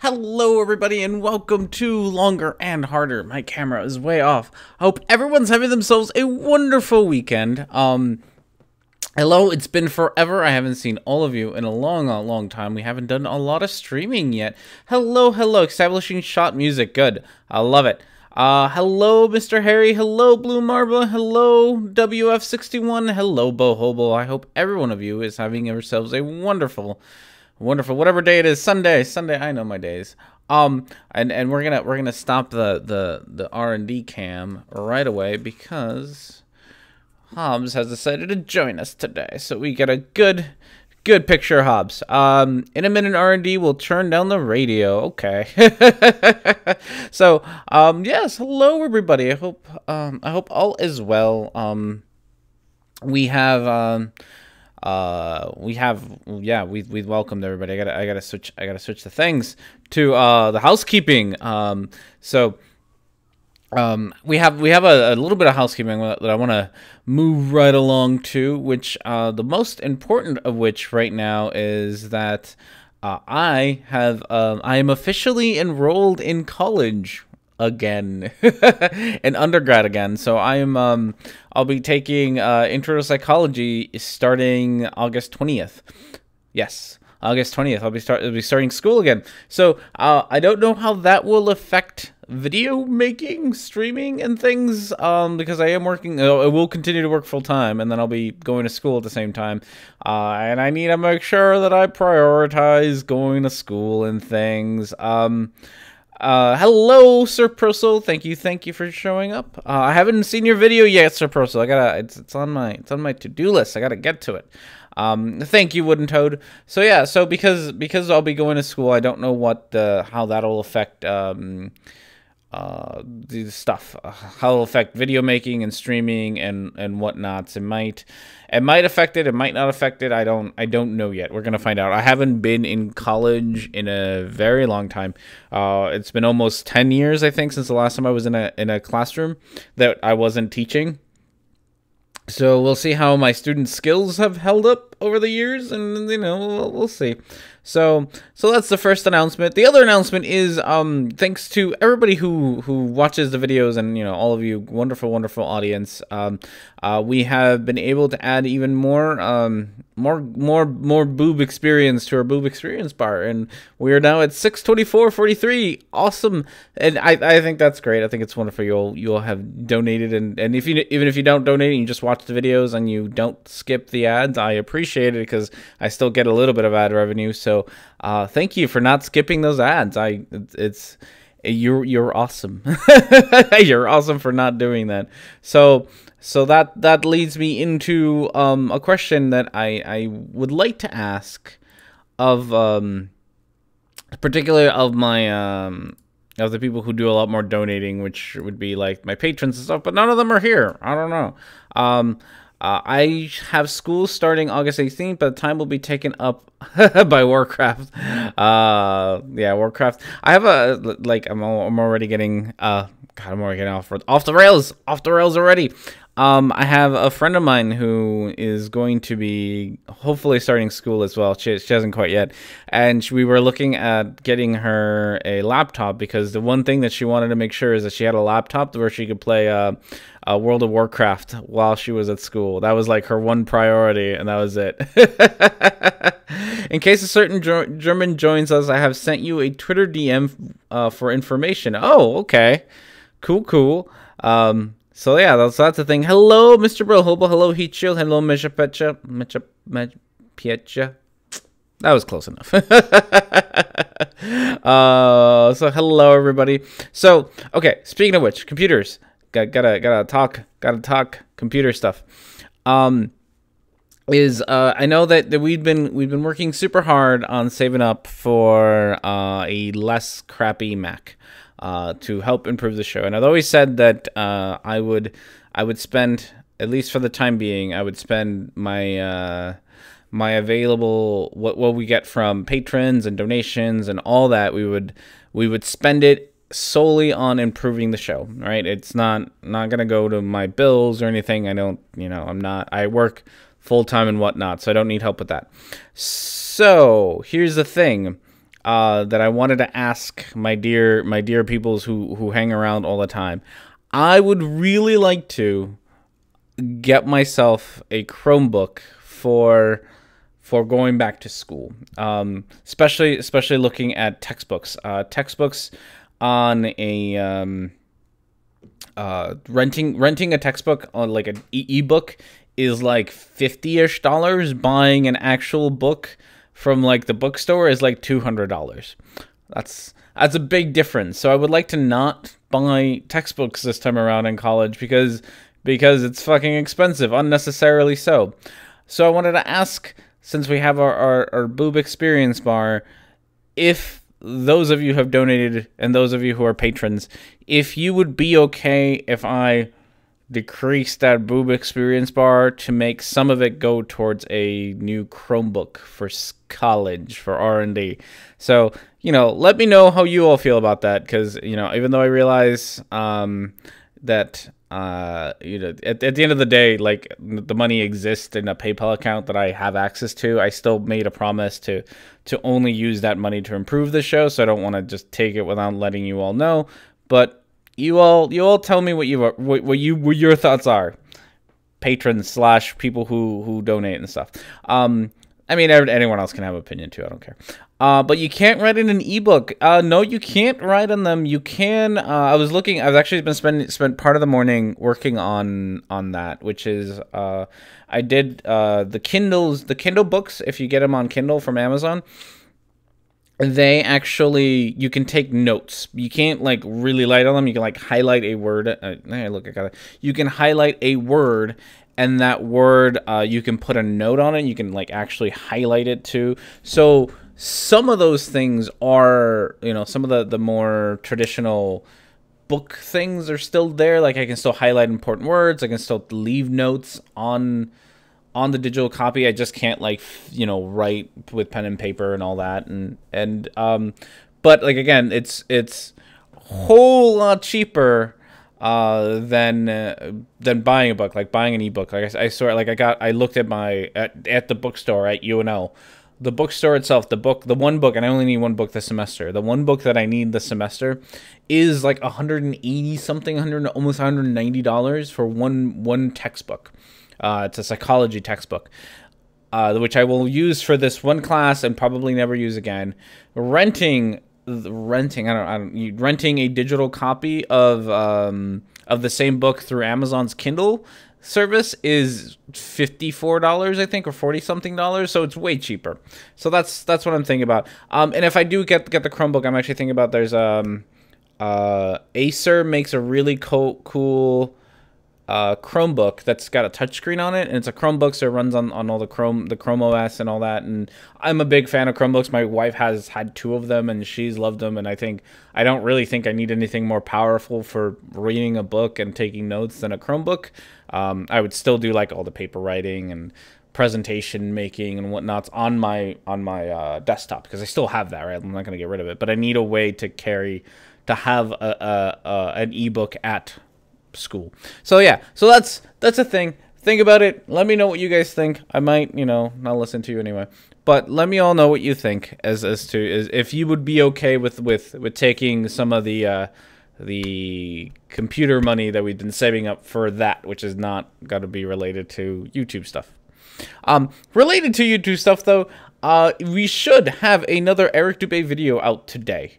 Hello everybody and welcome to Longer and Harder. My camera is way off. I hope everyone's having themselves a wonderful weekend. Hello, it's been forever. I haven't seen all of you in a long time. We haven't done a lot of streaming yet. Hello, establishing shot music. Good. I love it. Hello, Mr. Harry. Hello, Blue Marble. Hello, WF61. Hello, Bohobo. I hope every one of you is having yourselves a wonderful whatever day it is. Sunday, I know my days. And we're gonna stop the R&D cam right away because Hobbs has decided to join us today, so we get a good picture of Hobbs. In a minute, R&D will turn down the radio. Okay. So yes, hello everybody. I hope all is well. We welcomed everybody. I gotta switch the things to the housekeeping. We have a little bit of housekeeping that I want to move right along to, which the most important of which right now is that I am officially enrolled in college again, in undergrad again. So I'll be taking intro to psychology starting August 20th. Yes, August 20th. I'll be starting school again. So I don't know how that will affect video making, streaming, and things, because I am working. I will continue to work full time, and then I'll be going to school at the same time. And I need to make sure that I prioritize going to school and things. Hello, Sir Proso. Thank you for showing up. I haven't seen your video yet, Sir Proso. It's on my to-do list. I gotta get to it. Thank you, Wooden Toad. So yeah, so because I'll be going to school, I don't know how that'll affect the stuff, how it'll affect video making and streaming and whatnots. It might affect it. It might not affect it. I don't know yet. We're gonna find out. I haven't been in college in a very long time. It's been almost 10 years, I think, since the last time I was in a classroom that I wasn't teaching. So we'll see how my student skills have held up over the years, and we'll see. So that's the first announcement. The other announcement is thanks to everybody who watches the videos, and all of you wonderful audience. We have been able to add even more boob experience to our boob experience bar, and we are now at 624.43. Awesome, and I think that's great. I think it's wonderful. You'll have donated, and even if you don't donate and you just watch the videos and you don't skip the ads, I appreciate it because I still get a little bit of ad revenue. So thank you for not skipping those ads. You're awesome. You're awesome for not doing that. So that leads me into a question that I would like to ask of particularly of my of the people who do a lot more donating, which would be like my patrons and stuff, but none of them are here. I don't know. I have school starting August 18th, but the time will be taken up by Warcraft. Yeah, Warcraft. I have I'm already getting God, I'm already getting off the rails already. I have a friend of mine who is going to be hopefully starting school as well. She hasn't quite yet. And we were looking at getting her a laptop because the one thing that she wanted to make sure is that she had a laptop where she could play World of Warcraft while she was at school. That was like her one priority, and that was it. In case a certain German joins us, I have sent you a Twitter DM for information. Oh, okay. Cool. So yeah, that's the thing. Hello, Mr. Brohobo. Hello, Heat Shield. Hello, Misha Petcha. That was close enough. So hello, everybody. So okay, speaking of which, computers. Gotta talk computer stuff. I know that we've been working super hard on saving up for a less crappy Mac. To help improve the show, and I've always said that I would spend, at least for the time being, I would spend my my available what we get from patrons and donations and all that. We would spend it solely on improving the show. Right? It's not gonna go to my bills or anything. I work full time and whatnot, so I don't need help with that. So here's the thing. that I wanted to ask my dear peoples who hang around all the time. I would really like to get myself a Chromebook for going back to school, especially looking at textbooks. Textbooks on a renting a textbook on like an ebook is like $50-ish. Buying an actual book from like the bookstore is like $200. That's a big difference. So I would like to not buy textbooks this time around in college because it's fucking expensive, unnecessarily so. So I wanted to ask, since we have our boob experience bar, if those of you who have donated and those of you who are patrons, if you would be okay if I decrease that boob experience bar to make some of it go towards a new Chromebook for college, for R&D. So, let me know how you all feel about that, because, even though I realize that at the end of the day, like, the money exists in a PayPal account that I have access to, I still made a promise to only use that money to improve the show, so I don't want to just take it without letting you all know. But you all tell me what your thoughts are, patrons / people who donate and stuff. I mean, anyone else can have an opinion too. I don't care. But you can't write in an ebook. No, you can't write on them. You can. I've actually spent part of the morning working on that, which is I did the Kindle books. If you get them on Kindle from Amazon, they actually, you can take notes. You can't like really write on them. You can like highlight a word. You can highlight a word, and that word you can put a note on it. You can like actually highlight it too. So some of those things are, some of the more traditional book things are still there. Like I can still highlight important words. I can still leave notes on the digital copy. I just can't like, write with pen and paper and all that. And but like, again, it's a whole lot cheaper than buying a book, like buying an ebook. Like I looked at at the bookstore at UNL. The bookstore itself, the one book, and I only need one book this semester. The one book that I need this semester is like $180 something, almost $190 for one textbook. It's a psychology textbook, which I will use for this one class and probably never use again. Renting a digital copy of the same book through Amazon's Kindle service is $54, I think, or $40 something. So it's way cheaper. So that's what I'm thinking about. And if I do get the Chromebook, I'm actually thinking about there's Acer makes a really cool Chromebook that's got a touchscreen on it, and it's a Chromebook, so it runs on all the Chrome OS and all that. And I'm a big fan of Chromebooks. My wife has had 2 of them, and she's loved them. And I don't really think I need anything more powerful for reading a book and taking notes than a Chromebook. I would still do like all the paper writing and presentation making and whatnots on my desktop, because I still have that. Right, I'm not gonna get rid of it, but I need a way to have an ebook at school. So yeah, so that's a thing. Think about it. Let me know what you guys think. I might, not listen to you anyway, but let me all know what you think as to if you would be okay with taking some of the computer money that we've been saving up for that, which is not got to be related to YouTube stuff. Related to YouTube stuff though, we should have another Eric Dubé video out today.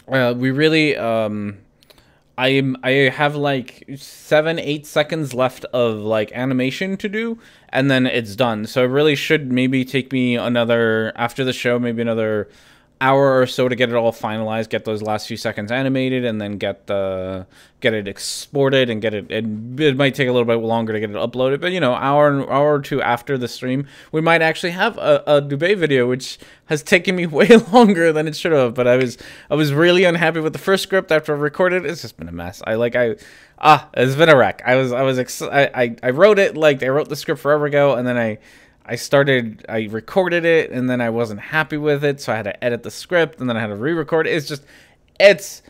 We really I have like 7-8 seconds left of like animation to do, and then it's done. So it really should maybe take me after the show, maybe another hour or so to get it all finalized, get those last few seconds animated, and then get it exported and get it. It might take a little bit longer to get it uploaded, but hour or two after the stream, we might actually have a Dubé video, which has taken me way longer than it should have. But I was really unhappy with the first script after I recorded. It's just been a mess. It's been a wreck. I wrote it, like I wrote the script forever ago, and then I recorded it, and then I wasn't happy with it, so I had to edit the script, and then I had to re-record it. It's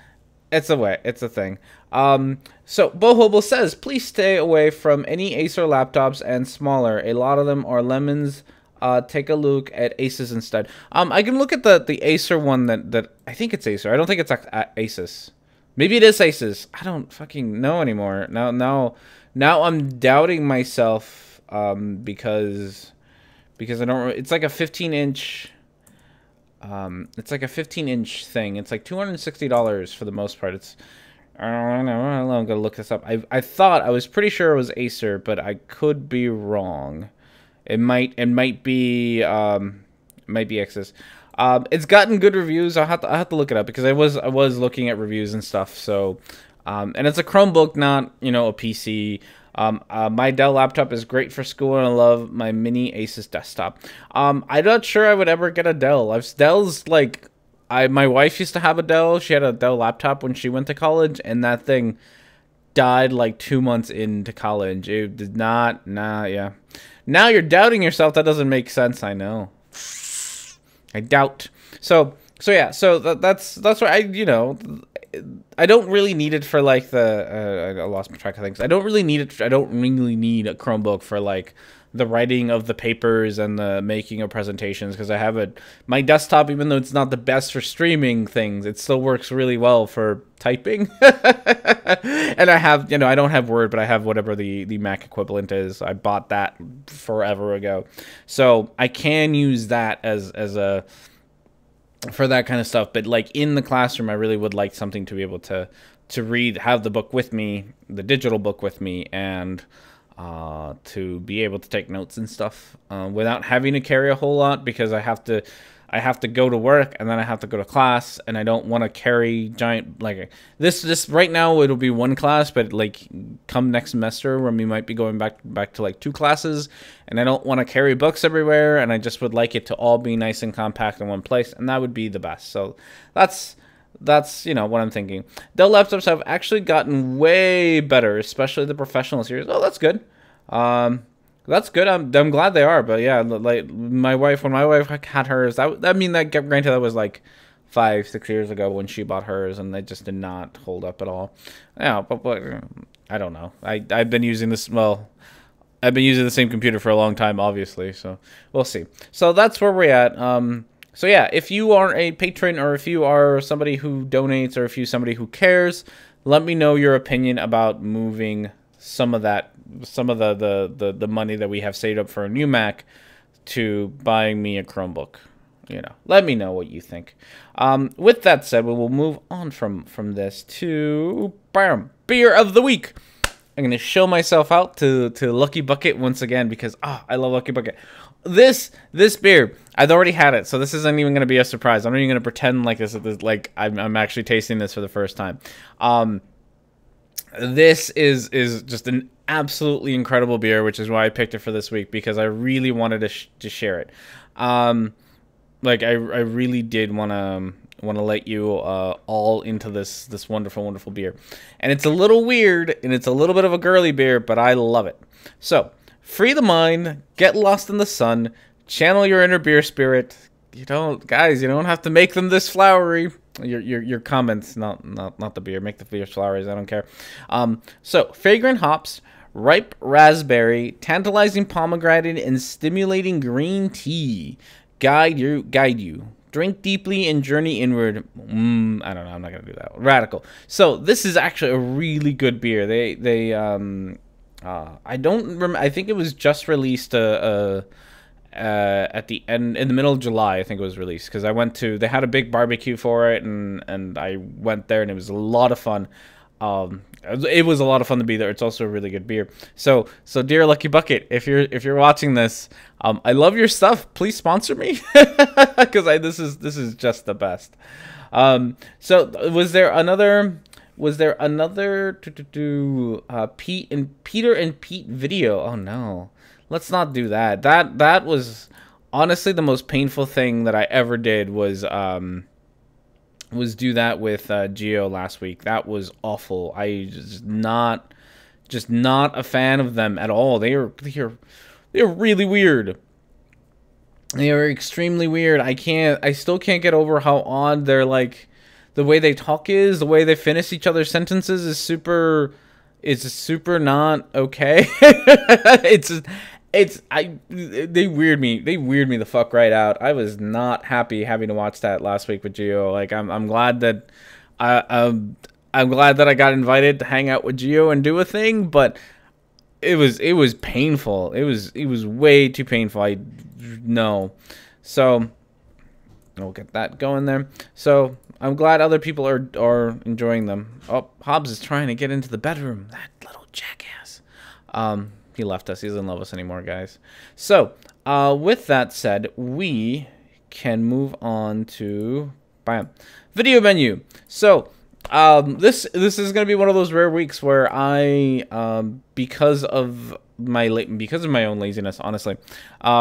a thing. So Bohobo says, please stay away from any Acer laptops and smaller. A lot of them are lemons take a look at Asus instead. I can look at the Acer one that I think it's Acer. I don't think it's Asus. Maybe it is Asus. I don't fucking know anymore. Now I'm doubting myself because I don't. It's like a 15-inch. It's like a 15-inch thing. It's like $260 for the most part. It's I don't know. I'm gonna look this up. I thought I was pretty sure it was Acer, but I could be wrong. It might be Asus. It's gotten good reviews. I have to look it up because I was looking at reviews and stuff. So, and it's a Chromebook, not a PC. My Dell laptop is great for school, and I love my mini Asus desktop. I'm not sure I would ever get a Dell. Dell's like, my wife used to have a Dell. She had a Dell laptop when she went to college, and that thing died like 2 months into college. It did not. Nah, yeah. Now you're doubting yourself. That doesn't make sense. I know. I doubt. So yeah. So that's why I don't really need it for like I lost my track of things. I don't really need it. I don't really need a Chromebook for like the writing of the papers and the making of presentations, because I have my desktop, even though it's not the best for streaming things, it still works really well for typing. And I have, I don't have Word, but I have whatever the Mac equivalent is. I bought that forever ago. So I can use that as a for that kind of stuff. But like in the classroom, I really would like something to be able to read, have the book with me, the digital book with me, and to be able to take notes and stuff without having to carry a whole lot, because I have to go to work and then I have to go to class, and I don't want to carry giant, like this right now it'll be one class, but like come next semester when we might be going back to like 2 classes, and I don't want to carry books everywhere, and I just would like it to all be nice and compact in one place, and that would be the best. So that's what I'm thinking. Dell laptops have actually gotten way better, especially the professional series. Oh, that's good. That's good. I'm glad they are. But yeah, like when my wife had hers, granted that was like 5-6 years ago when she bought hers, and they just did not hold up at all. Yeah, but I don't know. I've been using this. Well, I've been using the same computer for a long time, obviously. So we'll see. So that's where we're at. So yeah, if you are a patron, or if you are somebody who donates, or if you're somebody who cares, let me know your opinion about moving some of the money that we have saved up for a new Mac to buying me a Chromebook. Let me know what you think. With that said, we will move on from this to beer of the week. I'm going to show myself out to Lucky Bucket once again, because I love Lucky Bucket. This beer, I've already had it, so this isn't even going to be a surprise. I'm not even going to pretend like like I'm actually tasting this for the first time. This is just an absolutely incredible beer, which is why I picked it for this week, because I really wanted to share it. Like I really did want to let you all into this wonderful beer, and it's a little weird, and it's a little bit of a girly beer, but I love it. So free the mind, get lost in the sun, channel your inner beer spirit. You don't have to make them this flowery. Your comments, not the beer. Make the beer flowery. I don't care. So fragrant hops, ripe raspberry, tantalizing pomegranate, and stimulating green tea guide you. Drink deeply and journey inward. I don't know. I'm not gonna do that. Radical. So this is actually a really good beer. I don't remember. I think it was just released at the end, in the middle of July. I think it was released, because they had a big barbecue for it, and I went there, and it was a lot of fun. It was a lot of fun to be there. It's also a really good beer. So dear Lucky Bucket, if you're watching this, I love your stuff. Please sponsor me, because this is just the best. So was there another Peter and Pete video? Oh no, let's not do that. That was honestly the most painful thing that I ever did, was do that with Geo last week. That was awful. I just not a fan of them at all. They're really weird. They are extremely weird. I still can't get over how odd they're, like, the way they talk is, the way they finish each other's sentences is super not okay. they weird me the fuck right out. I was not happy having to watch that last week with Gio. Like I'm glad that I'm glad that I got invited to hang out with Gio and do a thing, but it was painful. It was way too painful. I know. So we'll get that going there. So I'm glad other people are enjoying them. Oh, Hobbs is trying to get into the bedroom. That little jackass. He left us. He doesn't love us anymore, guys. So with that said, we can move on to video menu. So this is gonna be one of those rare weeks where I because of my own laziness, honestly,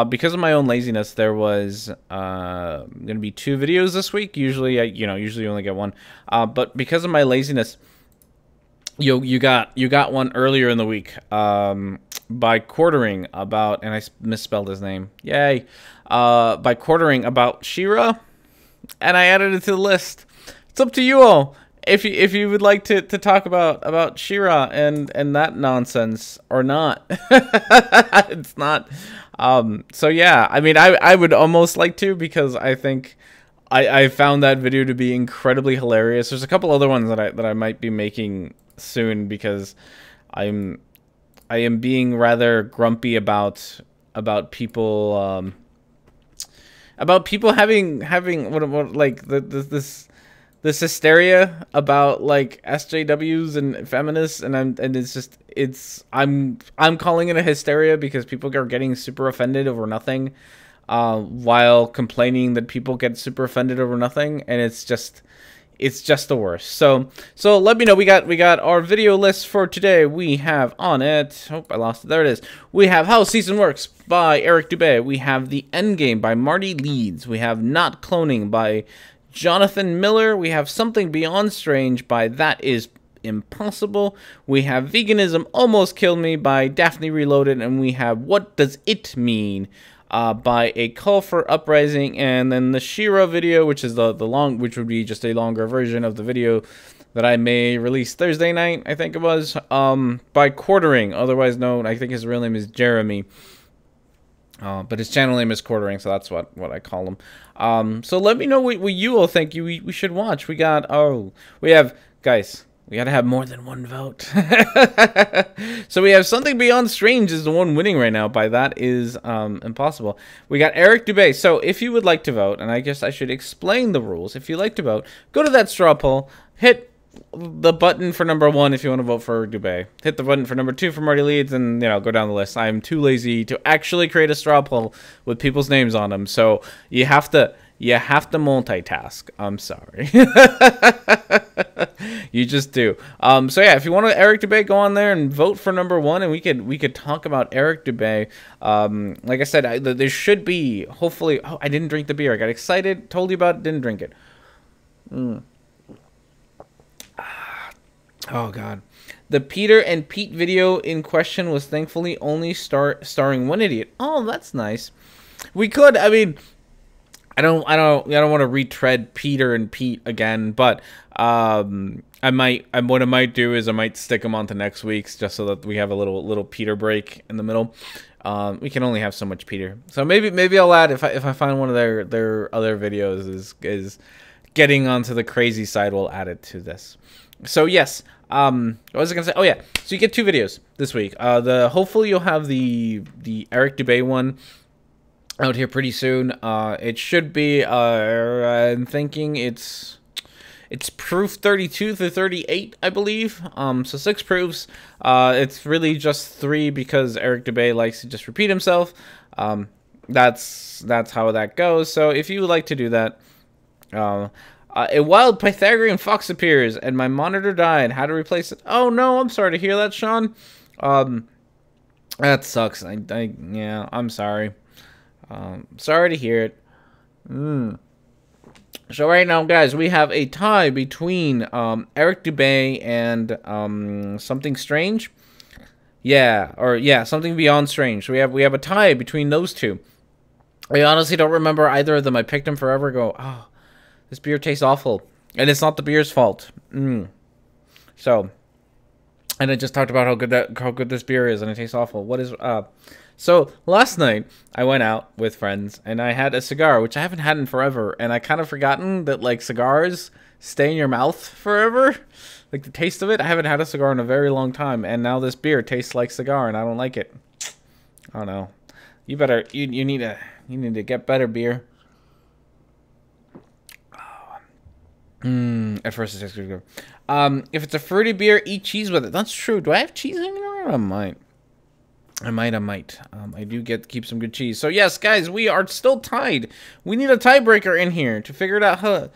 because of my own laziness, there was gonna be 2 videos this week. Usually I usually only get 1, but because of my laziness, you got one earlier in the week by Quartering about, and I misspelled his name, yay, by Quartering about She-Ra, and I added it to the list. It's up to you all if you would like to talk about She-Ra and that nonsense or not. It's not. So yeah, I mean, I would almost like to, because I think I found that video to be incredibly hilarious. There's a couple other ones that I might be making soon, because I am being rather grumpy about people having what like this hysteria about like SJWs and feminists, and I'm calling it a hysteria because people are getting super offended over nothing, while complaining that people get super offended over nothing, and it's just the worst. So let me know. We got our video list for today. We have on it. Oh, I lost it. There it is. We have How Season Works by Eric Dubé. We have The Endgame by Marty Leeds. We have Not Cloning by Jonathan Miller. We have Something Beyond Strange by That Is Impossible. We have Veganism Almost Killed Me by Daphne Reloaded, and we have What Does It Mean by A Call for Uprising, and then the She-Ra video, which is which would be just a longer version of the video that I may release Thursday night, I think it was, by Quartering, otherwise known, I think his real name is Jeremy, but his channel name is Quartering, so that's what I call him. So let me know what you all think we should watch. We have, guys, we gotta have more than one vote. So we have Something Beyond Strange is the one winning right now by That Is Impossible. We got Eric Dubé. So if you would like to vote, and I guess I should explain the rules. If you like to vote, go to that straw poll, hit the button for number 1 if you want to vote for Dubé. Hit the button for number 2 for Marty Leeds, and go down the list. I'm too lazy to actually create a straw poll with people's names on them. So you have to multitask. I'm sorry. You just do. So yeah, if you want to Eric Dubé, go on there and vote for number 1, and we could talk about Eric Dubé. Like I said, there should be, hopefully. Oh, I didn't drink the beer. I got excited, told you about it, didn't drink it. Oh god. The Peter and Pete video in question was thankfully only starring one idiot. Oh, that's nice. We could, I mean, I don't want to retread Peter and Pete again, but what I might do is I might stick them onto next week's, just so that we have a little Peter break in the middle. We can only have so much Peter, so maybe I'll add, if I find one of their other videos is getting onto the crazy side, we'll add it to this. So yes, what was I gonna say? Oh yeah, so you get 2 videos this week. Hopefully you'll have the Eric Dubé one out here pretty soon. It should be, I'm thinking it's proof 32 through 38, I believe. So 6 proofs. It's really just 3 because Eric Dubé likes to just repeat himself. That's how that goes. So if you would like to do that, a wild Pythagorean fox appears and my monitor died. How to replace it? Oh no, I'm sorry to hear that, Sean. That sucks. Yeah, I'm sorry. Sorry to hear it. So right now, guys, we have a tie between Eric Dubé and Something Strange. Something Beyond Strange. So we have a tie between those 2. I honestly don't remember either of them. I picked them forever ago. Oh, this beer tastes awful, and it's not the beer's fault. So And I just talked about how good this beer is, and it tastes awful. What is So last night I went out with friends and I had a cigar, which I haven't had in forever, and I kind of forgotten that like cigars stay in your mouth forever. Like the taste of it. I haven't had a cigar in a very long time, and now this beer tastes like cigar, and I don't like it. I don't know. You need to get better beer. At first it tastes good. If it's a fruity beer, eat cheese with it. That's true. Do I have cheese hanging around? I might. I do keep some good cheese. So yes, guys, we are still tied. We need a tiebreaker in here to figure it out.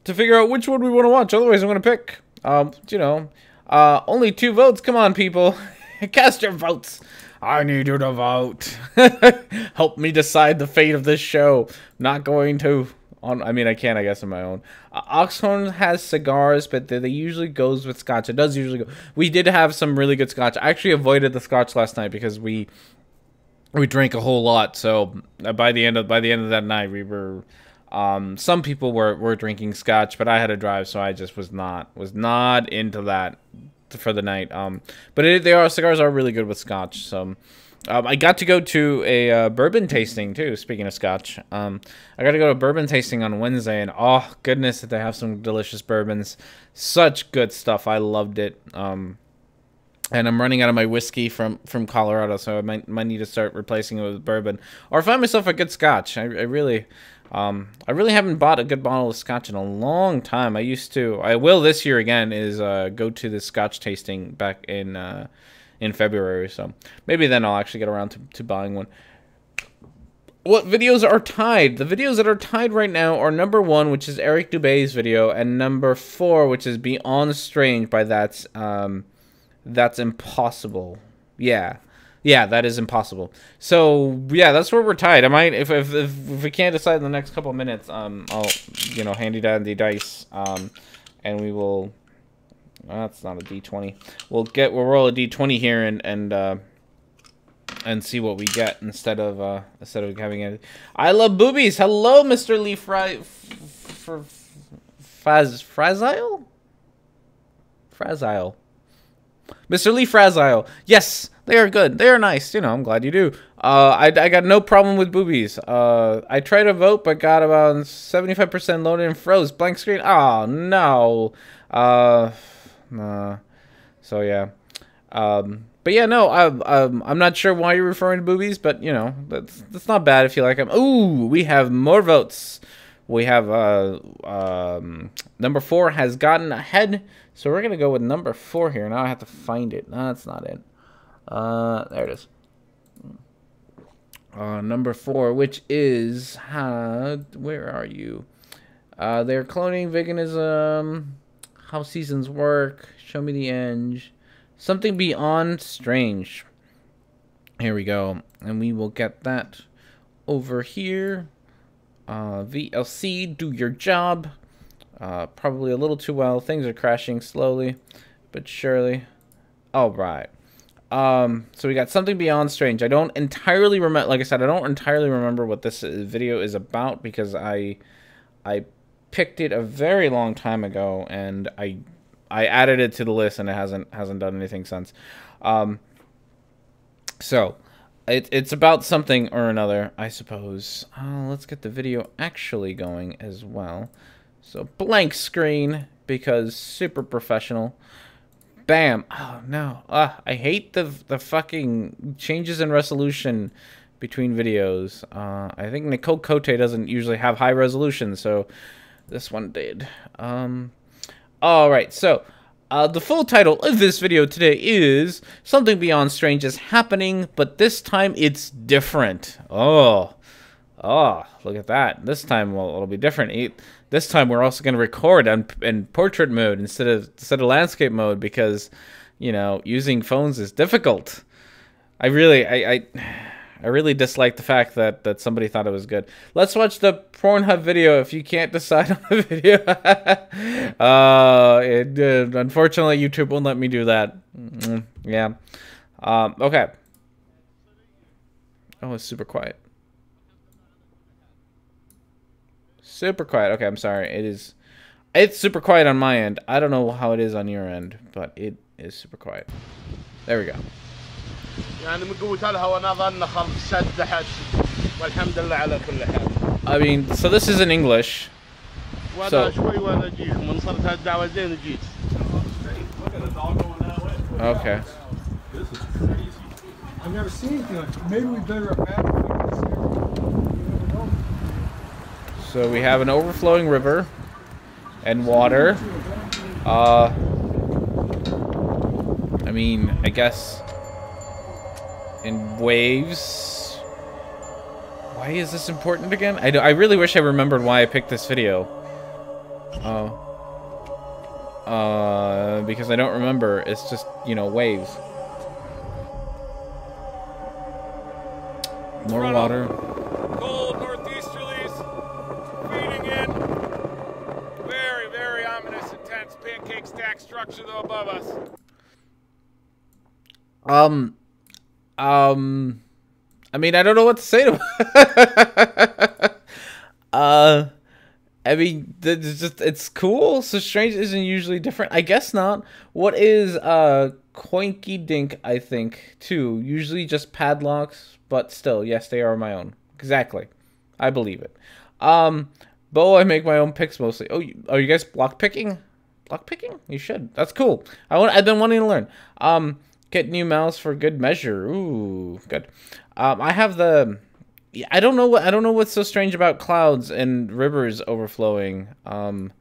To figure out which one we want to watch. Otherwise, I'm gonna pick. Only 2 votes. Come on, people, cast your votes. I need you to vote. Help me decide the fate of this show. Not going to. I mean, I can, I guess, on my own. Oxhorn has cigars, but they usually goes with scotch. It does usually go. We did have some really good scotch. I actually avoided the scotch last night because we drank a whole lot. So by the end of that night, we were. Some people were drinking scotch, but I had to drive, so I just was not into that for the night. But cigars are really good with scotch. So. I got to go to a bourbon tasting, too, speaking of scotch. I got to go to a bourbon tasting on Wednesday, and oh, goodness, did they have some delicious bourbons. Such good stuff. I loved it. And I'm running out of my whiskey from Colorado, so I might need to start replacing it with bourbon. Or find myself a good scotch. I really haven't bought a good bottle of scotch in a long time. I will this year again, is go to the scotch tasting back in February, so maybe then I'll actually get around to buying one. What videos are tied? The videos that are tied right now are number 1, which is Eric Dubé's video, and number 4, which is Beyond Strange by That's Impossible. Yeah, that is impossible. So yeah, that's where we're tied. I might, if we can't decide in the next couple of minutes, I'll handy dandy dice, and we will. That's not a D20. We'll roll a D20 here and see what we get instead of having it. I love boobies. Hello, Mr. Lee Frazile. Mr. Lee Frazile. Yes, they are good. They are nice. I'm glad you do. I got no problem with boobies. I tried to vote, but got about 75% loaded and froze. Blank screen. Oh no. So yeah, but yeah, no, I'm not sure why you're referring to boobies, but that's not bad if you like them. Ooh, we have more votes. We have number 4 has gotten ahead, so we're gonna go with number 4 here. Now I have to find it. No, that's not it. There it is. Number 4, which is where are you? They're cloning, veganism. How seasons work. Show me the end. Something Beyond Strange. Here we go. And we will get that over here. VLC, do your job. Probably a little too well. Things are crashing slowly, but surely. All right. So we got Something Beyond Strange. I don't entirely remember. Like I said, I don't entirely remember what this video is about because I picked it a very long time ago, and I added it to the list, and it hasn't done anything since. So it's about something or another, I suppose. Let's get the video actually going as well. So blank screen because super professional. Bam. Oh no. I hate the fucking changes in resolution between videos. I think Nicole Cote doesn't usually have high resolution, so this one did. Alright, so the full title of this video today is Something Beyond Strange is Happening, but this time it's different. Oh, look at that. This time, well, it'll be different. This time we're also going to record in portrait mode instead of landscape mode because, using phones is difficult. I really dislike the fact that somebody thought it was good. Let's watch the Pornhub video if you can't decide on the video. Unfortunately, YouTube won't let me do that. Yeah. Okay. Oh, it's super quiet. Super quiet. Okay, I'm sorry. It's super quiet on my end. I don't know how it is on your end, but is super quiet. There we go. I mean, so this is in English. So, okay. This is crazy. I've never seen anything like it. Maybe we better imagine this here. So we have an overflowing river and water. I mean, I guess in waves. Why is this important again? I really wish I remembered why I picked this video. Because I don't remember. It's just, you know, waves. More water. Cold northeasterlies feeding in. Very, very ominous, intense pancake stack structure though above us. I mean, I don't know what to say to I mean, it's cool. So strange isn't usually different. I guess not. What is Coinky Dink, I think, too. Usually just padlocks, but still, yes, they are my own. Exactly. I believe it. Bo, I make my own picks mostly. Oh, are you guys block picking? Block picking? You should. That's cool. I've been wanting to learn. Get new mouse for good measure. Ooh, good. I have the I don't know what's so strange about clouds and rivers overflowing. I'm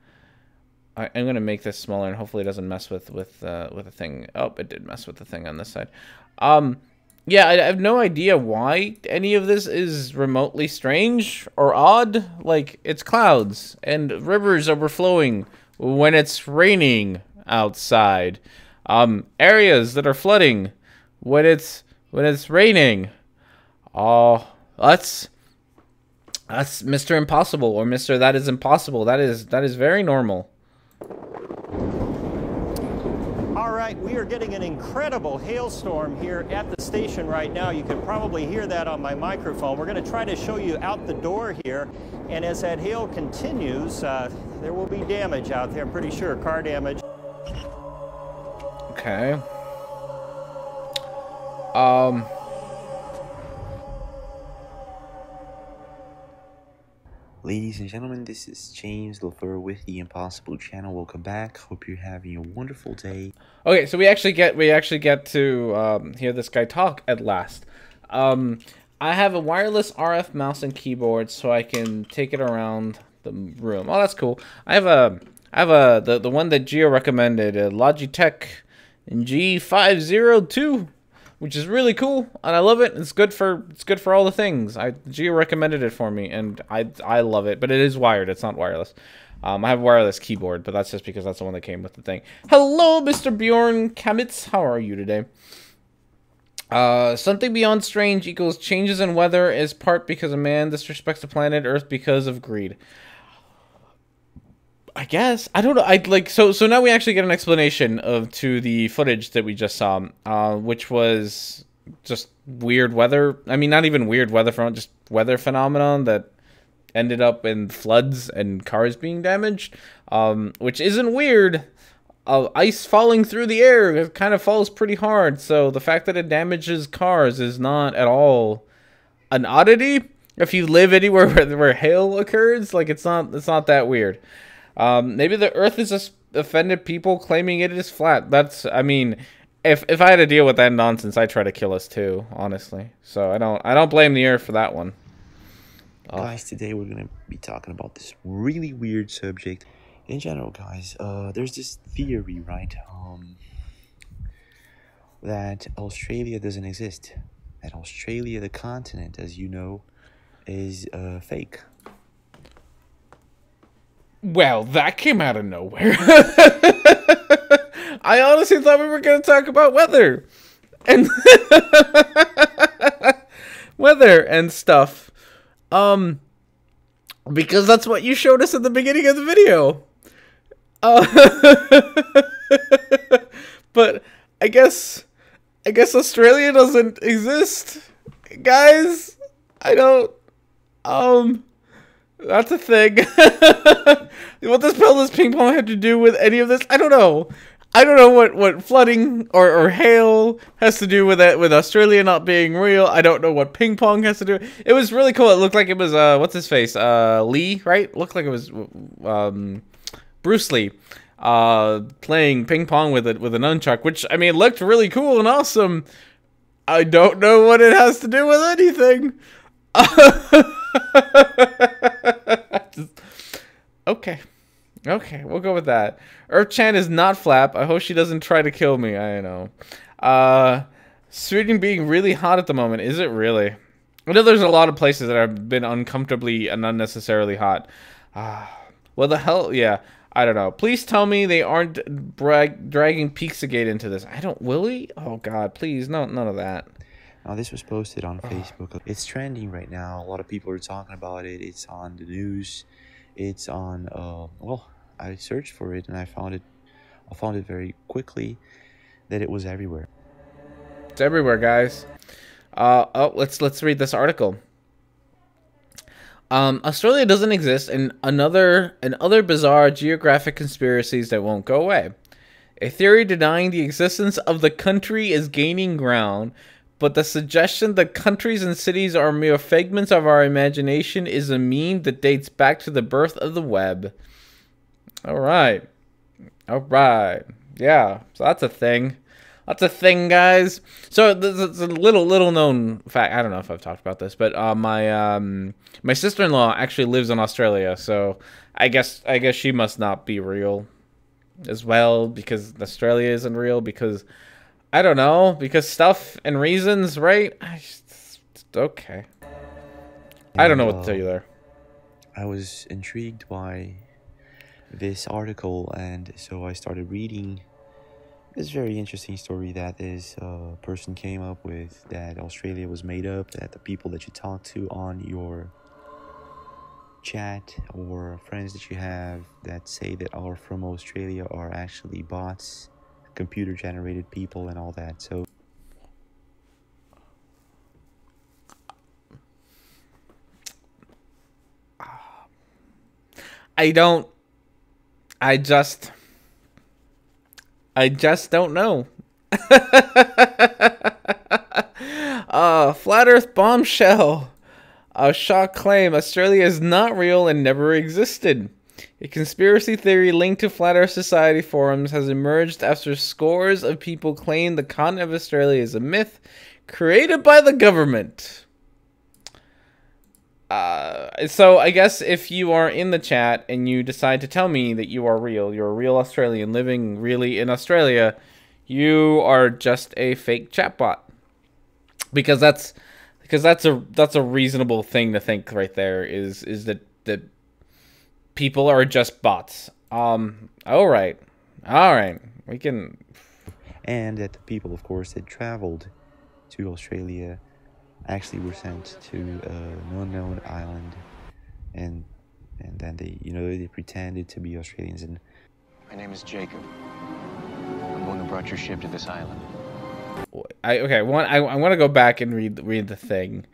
gonna make this smaller and hopefully it doesn't mess with a thing. Oh, it did mess with the thing on this side. Yeah, I have no idea why any of this is remotely strange or odd. Like, it's clouds and rivers overflowing when it's raining outside. Areas that are flooding when it's raining. Oh, that's Mr. Impossible or Mr. That is Impossible. That is very normal. All right, we are getting an incredible hailstorm here at the station right now. You can probably hear that on my microphone. We're going to try to show you out the door here. And as that hail continues, there will be damage out there, I'm pretty sure, car damage. Okay. Ladies and gentlemen, this is James LaFleur with the Impossible Channel. Welcome back. Hope you're having a wonderful day. Okay, so we actually get to hear this guy talk at last. I have a wireless RF mouse and keyboard, so I can take it around the room. Oh, that's cool. I have the one that Gio recommended, a Logitech G502. Which is really cool, and I love it. It's good for all the things. Gio recommended it for me, and I love it. But it is wired. It's not wireless. I have a wireless keyboard, but that's just because that's the one that came with the thing. Hello, Mr. Bjorn Kamitz. How are you today? Something beyond strange equals changes in weather is part because a man disrespects the planet Earth because of greed. I guess. I don't know. So now we actually get an explanation to the footage that we just saw, which was just weird weather. I mean, not even weird weather, just weather phenomenon that ended up in floods and cars being damaged, which isn't weird. Ice falling through the air, it kind of falls pretty hard. So the fact that it damages cars is not at all an oddity. If you live anywhere where hail occurs, like it's not that weird. Maybe the Earth is just offended people claiming it is flat. I mean, if I had to deal with that nonsense, I'd try to kill us too, honestly. So I don't blame the Earth for that one. Guys, today we're gonna be talking about this really weird subject. In general, guys, there's this theory, right? That Australia doesn't exist. That Australia, the continent, as you know, is fake. Well, that came out of nowhere. I honestly thought we were going to talk about weather and stuff. Because that's what you showed us at the beginning of the video. But I guess Australia doesn't exist, guys. I don't. That's a thing. What does Pella's ping pong have to do with any of this? I don't know. I don't know what flooding or hail has to do with it, with Australia not being real. I don't know what ping pong has to do. It was really cool. It looked like it was what's his face? Lee, right? Looked like it was Bruce Lee playing ping pong with a nunchuck, which I mean looked really cool and awesome. I don't know what it has to do with anything. Okay. Okay, we'll go with that. Earth-chan is not Flap. I hope she doesn't try to kill me. I know. Sweden being really hot at the moment. Is it really? I know there's a lot of places that have been uncomfortably and unnecessarily hot. Well, the hell? Yeah, I don't know. Please tell me they aren't dragging Pizzagate into this. I don't... Will he? Oh, God, please. No, none of that. Now, this was posted on Facebook. It's trending right now. A lot of people are talking about it. It's on the news. It's on... well... I searched for it and I found it very quickly that it was everywhere. It's everywhere, guys. Oh, let's read this article. Australia doesn't exist, and other bizarre geographic conspiracies that won't go away. A theory denying the existence of the country is gaining ground, but the suggestion that countries and cities are mere figments of our imagination is a meme that dates back to the birth of the web. All right. Yeah, so that's a thing. That's a thing, guys. So it's a little known fact. I don't know if I've talked about this, but my sister-in-law actually lives in Australia, so I guess she must not be real as well, because Australia isn't real, because I don't know, because stuff and reasons, right? Okay. I don't know what to tell you there. I was intrigued by this article, and so I started reading this very interesting story that this person came up with, that Australia was made up, that the people that you talk to on your chat or friends that you have that say that are from Australia are actually bots, computer generated people and all that. So I just don't know. Flat Earth bombshell. A shock claim: Australia is not real and never existed. A conspiracy theory linked to Flat Earth Society forums has emerged after scores of people claim the continent of Australia is a myth created by the government. So I guess if you are in the chat and you decide to tell me that you are real, you're a real Australian living really in Australia, you are just a fake chatbot. Because that's a reasonable thing to think right there, is that people are just bots. All right. We can. And that the people, of course, that traveled to Australia actually were sent to an unknown island, and then they pretended to be Australians. And my name is Jacob. I'm the one who brought your ship to this island. I want to go back and read the thing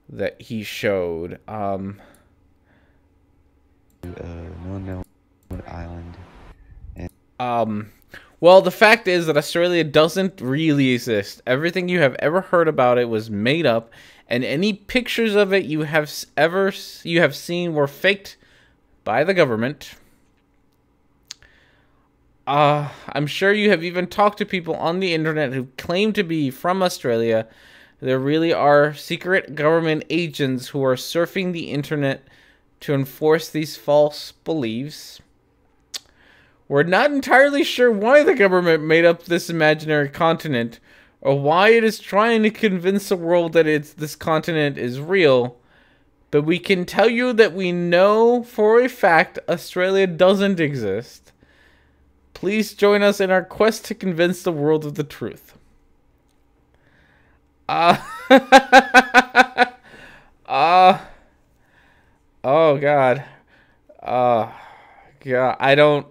that he showed. An unknown island. And well, the fact is that Australia doesn't really exist. Everything you have ever heard about it was made up, and any pictures of it you have seen were faked by the government. I'm sure you have even talked to people on the internet who claim to be from Australia. There really are secret government agents who are surfing the internet to enforce these false beliefs. We're not entirely sure why the government made up this imaginary continent, or why it is trying to convince the world that this continent is real, but we can tell you that we know for a fact Australia doesn't exist. Please join us in our quest to convince the world of the truth. Oh God. Yeah, I don't.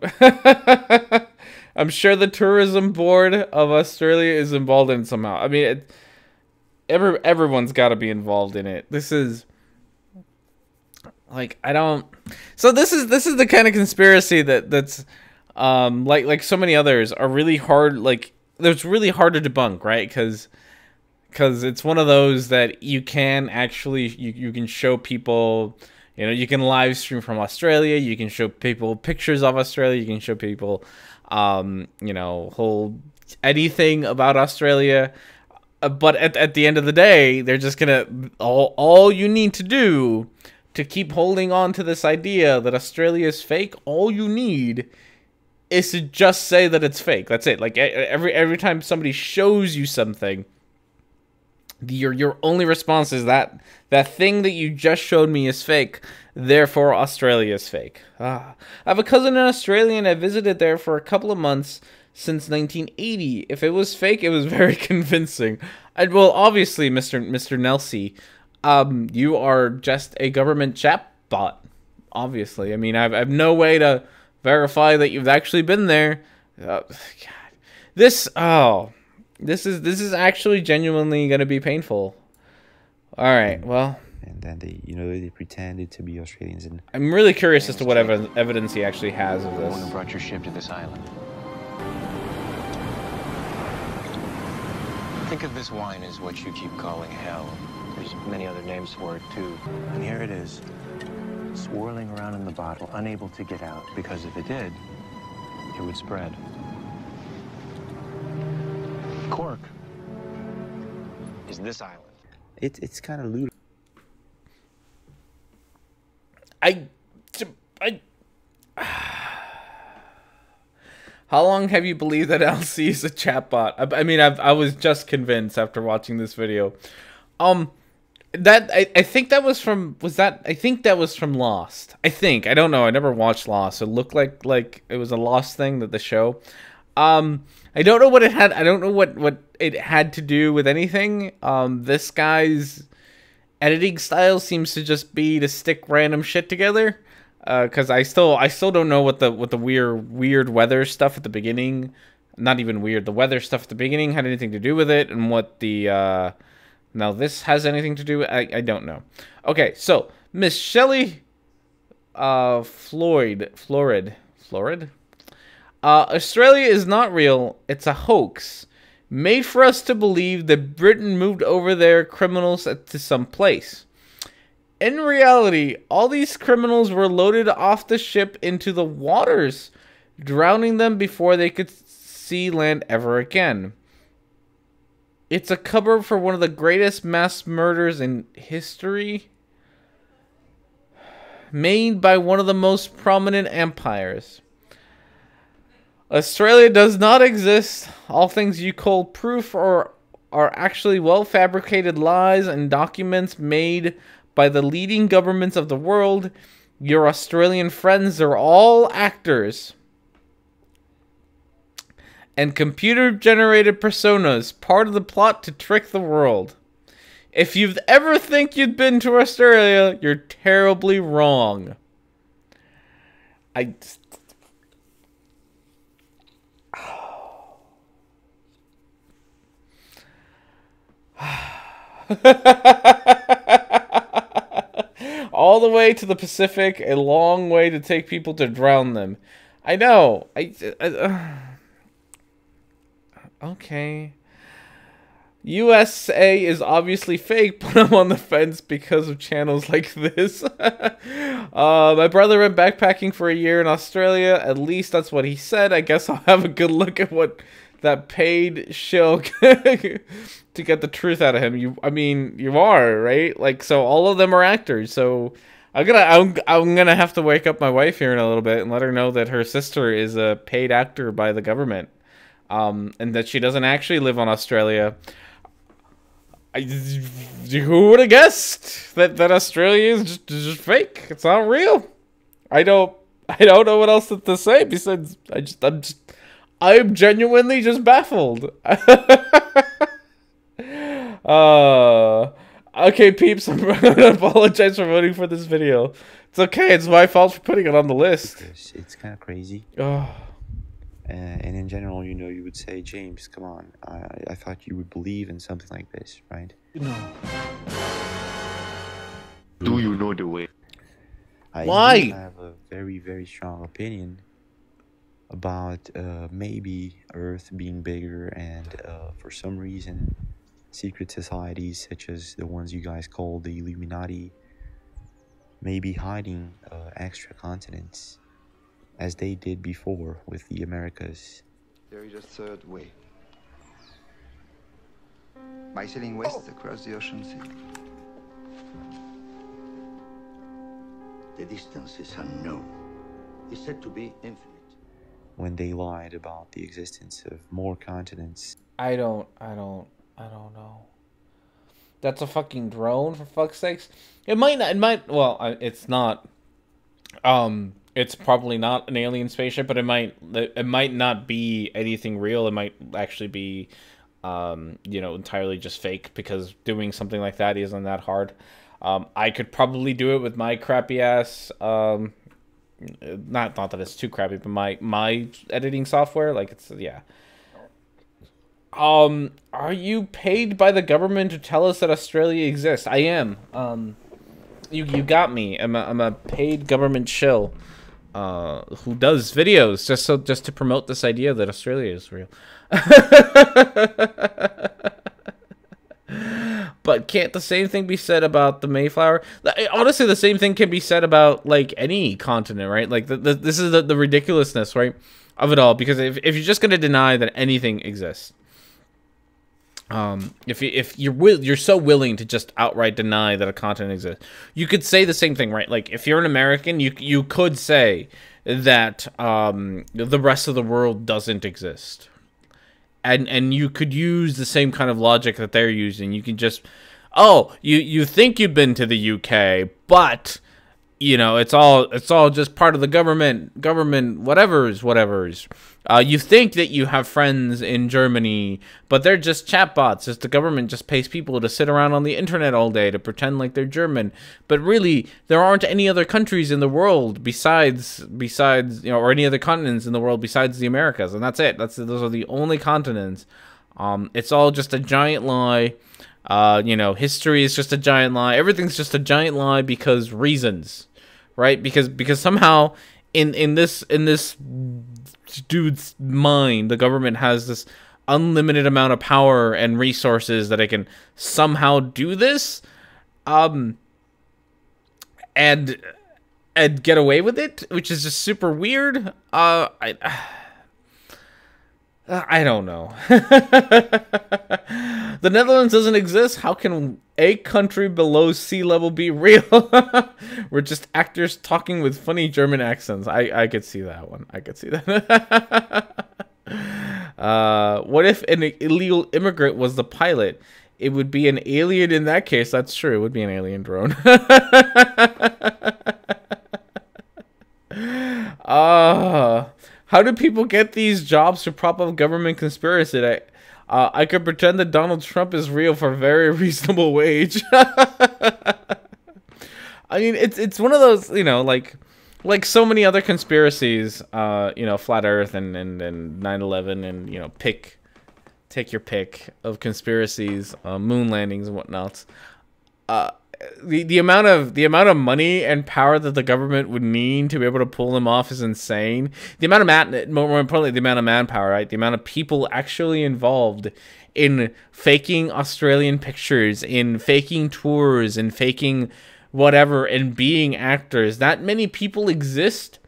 I'm sure the tourism board of Australia is involved in it somehow. I mean, everyone's got to be involved in it. This is like, I don't. So this is the kind of conspiracy that's like so many others, are really hard. Like, there's really hard to debunk, right? Because it's one of those that you can actually you can show people. You know, you can live stream from Australia. You can show people pictures of Australia. You can show people, you know, whole anything about Australia. But at the end of the day, they're just gonna all you need to do to keep holding on to this idea that Australia is fake. All you need is to just say that it's fake. That's it. Like every time somebody shows you something, your only response is that thing that you just showed me is fake. Therefore, Australia is fake. I have a cousin in Australia, and I visited there for a couple of months since 1980. If it was fake, it was very convincing. And well, obviously, Mr. Nelsie, you are just a government chatbot. Obviously, I mean, I have no way to verify that you've actually been there. God. This is actually genuinely going to be painful. All right, well. And then they pretended to be Australians. And I'm really curious as to what evidence he actually has of this. The one who brought your ship to this island. Think of this wine as what you keep calling hell. There's many other names for it, too. And here it is, swirling around in the bottle, unable to get out, because if it did, it would spread. Cork is this island. it's kind of ludicrous. How long have you believed that LC is a chatbot? I mean, I was just convinced after watching this video. I think that was from I think that was from Lost. I don't know. I never watched Lost. It looked like it was a Lost thing, that the show. I don't know what it had. I don't know what it had to do with anything. This guy's editing style seems to just be to stick random shit together. Because I still don't know what the weird weather stuff at the beginning, not even weird, the weather stuff at the beginning had anything to do with it, and what the now this has anything to do with, I don't know. Okay, so Miss Shelley Florid. Australia is not real. It's a hoax made for us to believe that Britain moved over their criminals to some place. In reality, all these criminals were loaded off the ship into the waters, drowning them before they could see land ever again. It's a cover for one of the greatest mass murders in history, made by one of the most prominent empires. Australia does not exist. All things you call proof are actually well-fabricated lies and documents made by the leading governments of the world. Your Australian friends are all actors and computer-generated personas, part of the plot to trick the world. If you've ever think you'd been to Australia, you're terribly wrong. All the way to the Pacific, a long way to take people to drown them. I know. Okay. USA is obviously fake, but I'm on the fence because of channels like this. My brother went backpacking for a year in Australia. At least that's what he said. I guess I'll have a good look at what that paid shill to get the truth out of him. You are, right? Like, so all of them are actors. So I'm gonna have to wake up my wife here in a little bit and let her know that her sister is a paid actor by the government, and that she doesn't actually live on Australia. Who would have guessed that Australia is just fake? It's not real. I don't know what else to say besides I'm genuinely just baffled. Okay, peeps, I'm gonna apologize for voting for this video. It's okay, it's my fault for putting it on the list. It's kind of crazy. Oh. And in general, you would say, James, come on, I thought you would believe in something like this, right? No. Do you know the way? I Why? have a very, very strong opinion about maybe Earth being bigger, and for some reason secret societies such as the ones you guys call the Illuminati may be hiding extra continents, as they did before with the Americas. There is a third way. By sailing west across the ocean sea. The distance is unknown. It's said to be infinite. When they lied about the existence of more continents. I don't know. That's a fucking drone, for fuck's sakes. Well, it's not. It's probably not an alien spaceship, but it might not be anything real. It might actually be, entirely just fake, because doing something like that isn't that hard. I could probably do it with my crappy ass, not that it's too crappy, but my editing software, like, it's, yeah. Are you paid by the government to tell us that Australia exists? I am. You got me. I'm a paid government shill, who does videos just to promote this idea that Australia is real. But can't the same thing be said about the Mayflower? Honestly, the same thing can be said about, like, any continent, right? Like, this is the ridiculousness, right, of it all. Because if you're just going to deny that anything exists, if you're so willing to just outright deny that a continent exists, you could say the same thing, right? Like, if you're an American, you could say that the rest of the world doesn't exist. And you could use the same kind of logic that they're using. You can just, you think you've been to the UK, but it's all just part of the government whatever's. You think that you have friends in Germany, but they're just chatbots. As the government just pays people to sit around on the internet all day to pretend like they're German. But really, there aren't any other countries in the world besides or any other continents in the world besides the Americas, and that's it. Those are the only continents. It's all just a giant lie. History is just a giant lie. Everything's just a giant lie because reasons, right? Because somehow in this dude's mind, the government has this unlimited amount of power and resources that it can somehow do this, and get away with it, which is just super weird. I don't know. The Netherlands doesn't exist. How can a country below sea level be real? We're just actors talking with funny German accents. I could see that one. I could see that. What if an illegal immigrant was the pilot? It would be an alien in that case. That's true. It would be an alien drone. How do people get these jobs to prop up government conspiracy? I could pretend that Donald Trump is real for a very reasonable wage. I mean, it's one of those, like so many other conspiracies, Flat Earth and 9/11 and, take your pick of conspiracies, moon landings and whatnot. The amount of money and power that the government would need to be able to pull them off is insane. The amount of more importantly, the amount of manpower, right? The amount of people actually involved in faking Australian pictures, in faking tours, in faking whatever, and being actors. That many people exist,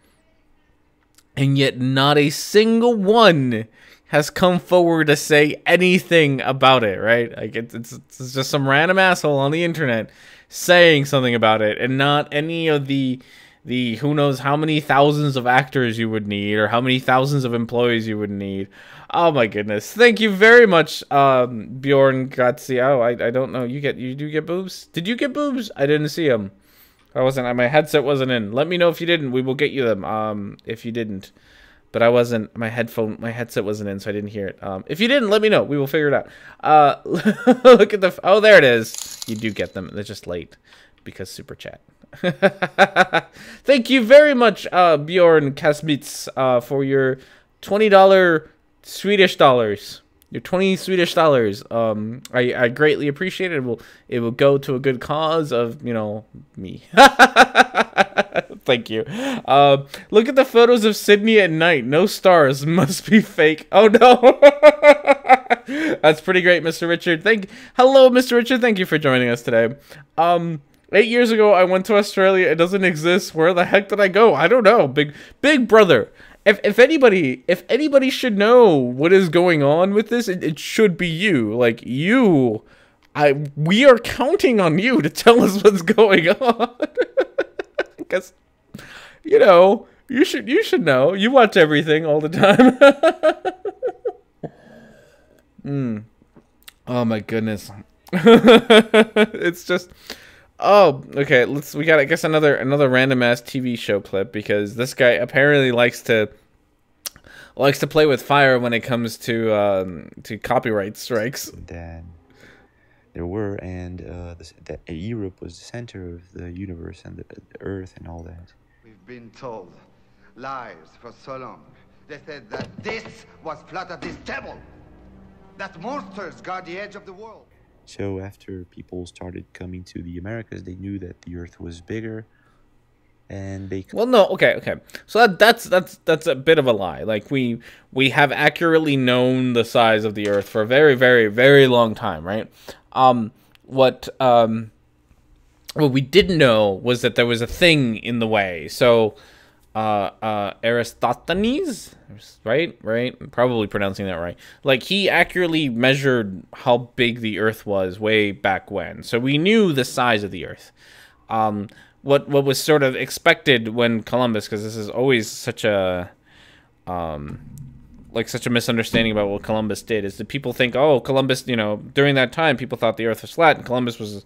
and yet not a single one has come forward to say anything about it, right? Like it's just some random asshole on the internet saying something about it, and not any of the who knows how many thousands of actors you would need, or how many thousands of employees you would need. Oh my goodness. Thank you very much, Bjorn Gotzi. Oh, I don't know. You do get boobs? Did you get boobs? I didn't see them. My headset wasn't in. Let me know if you didn't. We will get you them, if you didn't. But I wasn't, my headset wasn't in, so I didn't hear it. If you didn't, let me know. We will figure it out. Look at oh, there it is. You do get them. They're just late because super chat. Thank you very much, Bjorn Kasmitz, for your $20 Swedish dollars. Your 20 Swedish dollars. I greatly appreciate it. It will go to a good cause of, me. Thank you. Look at the photos of Sydney at night. No stars. Must be fake. Oh no. That's pretty great, Mr. Richard. Hello, Mr. Richard. Thank you for joining us today. 8 years ago, I went to Australia. It doesn't exist. Where the heck did I go? I don't know. Big brother. If anybody should know what is going on with this, it should be you. Like you, we are counting on you to tell us what's going on. Because, you should know. You watch everything all the time. Oh my goodness. It's just. Oh, okay. We got, I guess, another random ass TV show clip, because this guy apparently likes to play with fire when it comes to copyright strikes. Then there were, and that Europe was the center of the universe and the Earth and all that. We've been told lies for so long. They said that this was flat at this table, that monsters guard the edge of the world. So after people started coming to the Americas, they knew that the Earth was bigger, and they. Well, no, okay. So that's a bit of a lie. Like we have accurately known the size of the Earth for a very, very, very long time, right? What we didn't know was that there was a thing in the way. So Aristophanes, right? Probably pronouncing that right. Like, he accurately measured how big the Earth was way back when. So we knew the size of the Earth. What was sort of expected when Columbus, because this is always such a such a misunderstanding about what Columbus did, is that people think, oh, Columbus, during that time people thought the Earth was flat and Columbus was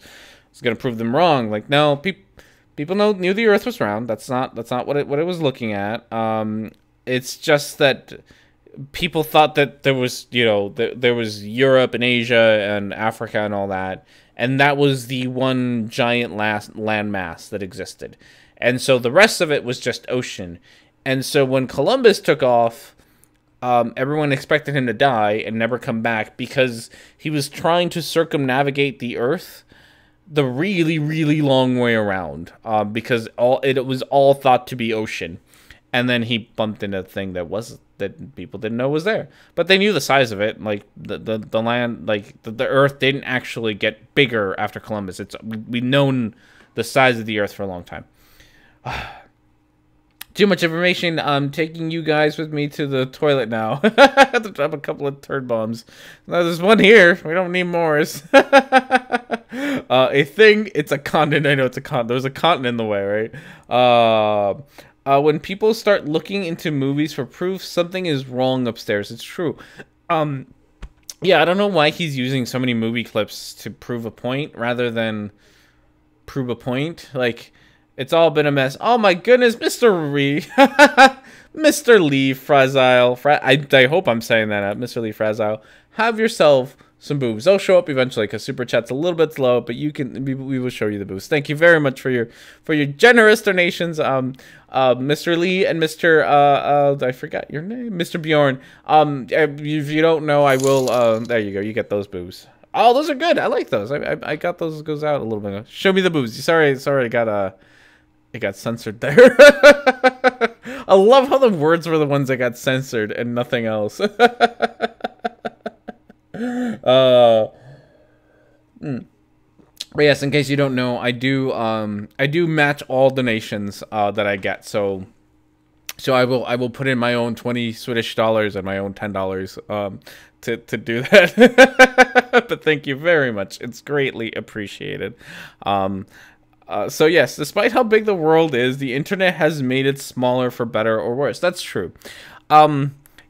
going to prove them wrong. Like, no, people knew the Earth was round. That's not what it was looking at. It's just that people thought that there was, there was Europe and Asia and Africa and all that, and that was the one giant landmass that existed. And so the rest of it was just ocean. And so when Columbus took off, everyone expected him to die and never come back, because he was trying to circumnavigate the Earth the really, really long way around, because it was all thought to be ocean. And then he bumped into a thing that people didn't know was there, but they knew the size of it. Like the land, like the Earth didn't actually get bigger after Columbus. We've known the size of the Earth for a long time. Too much information. I'm taking you guys with me to the toilet now. I have to drop a couple of turd bombs. No, there's one here. We don't need more. A thing. It's a continent. I know it's a continent. There's a continent in the way, right? When people start looking into movies for proof, something is wrong upstairs. It's true. Yeah, I don't know why he's using so many movie clips to prove a point rather than prove a point. Like, it's all been a mess. Oh my goodness, Mr. Mr. Lee Frazile. I hope I'm saying that out. Mr. Lee Frazile. Have yourself some boobs. They'll show up eventually because Super Chat's a little bit slow, but we will show you the boobs. Thank you very much for your generous donations. Mr. Lee and Mr. I forgot your name. Mr. Bjorn. If you don't know, I will there you go. You get those boobs. Oh, those are good. I like those. I got those. Goes out a little bit. Show me the boobs. Sorry, it got censored there. I love how the words were the ones that got censored and nothing else. But yes, in case you don't know, I do match all donations that I get. So I will put in my own 20 Swedish dollars and my own $10 to do that. But thank you very much. It's greatly appreciated. So yes, despite how big the world is, the internet has made it smaller for better or worse. That's true.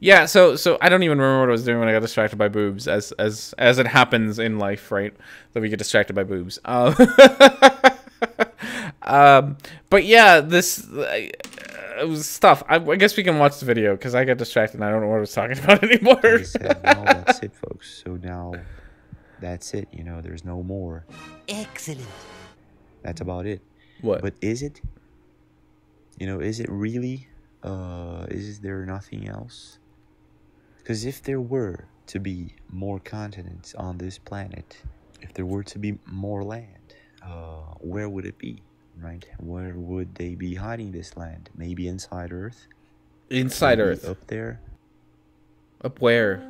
Yeah, so I don't even remember what I was doing when I got distracted by boobs, as it happens in life, right? That we get distracted by boobs. But yeah, this stuff. I guess we can watch the video because I got distracted and I don't know what I was talking about anymore. Now that's it, folks. So now that's it. There's no more. Excellent. That's about it. What? But is it? Is it really? Is there nothing else? Because if there were to be more continents on this planet, if there were to be more land, where would it be? right? Where would they be hiding this land? Maybe inside Earth? Inside Maybe Earth. up there? Up where?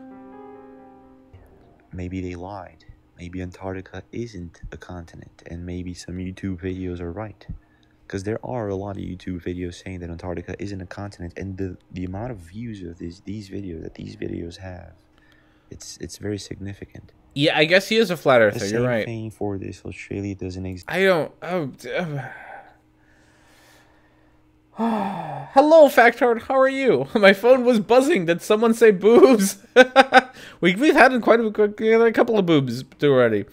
Maybe they lied. Maybe Antarctica isn't a continent, and maybe some YouTube videos are right. Because there are a lot of YouTube videos saying that Antarctica isn't a continent, and the amount of views of these videos have, it's very significant. Yeah, I guess he is a flat earther. The You're same right. thing for this. Australia doesn't exist. I don't. Hello, Facthard. How are you? My phone was buzzing. Did someone say boobs? We've had quite a couple of boobs already.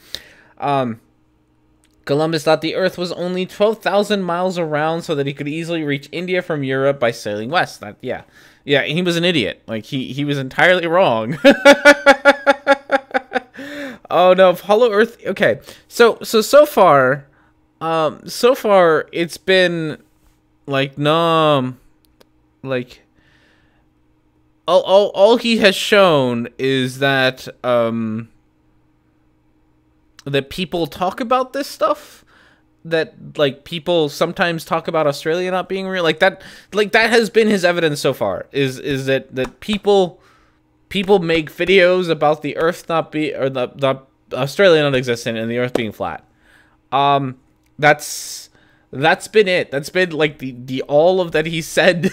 Columbus thought the Earth was only 12,000 miles around, so that he could easily reach India from Europe by sailing west. Yeah, he was an idiot. Like he was entirely wrong. Oh no, Hollow Earth. Okay, so far, it's been like like all he has shown is that that people talk about this stuff, that like people sometimes talk about Australia not being real, like that has been his evidence so far, is that people make videos about the Earth not be, or the Australia not existent and the Earth being flat. That's been it. That's been like the all of that he said.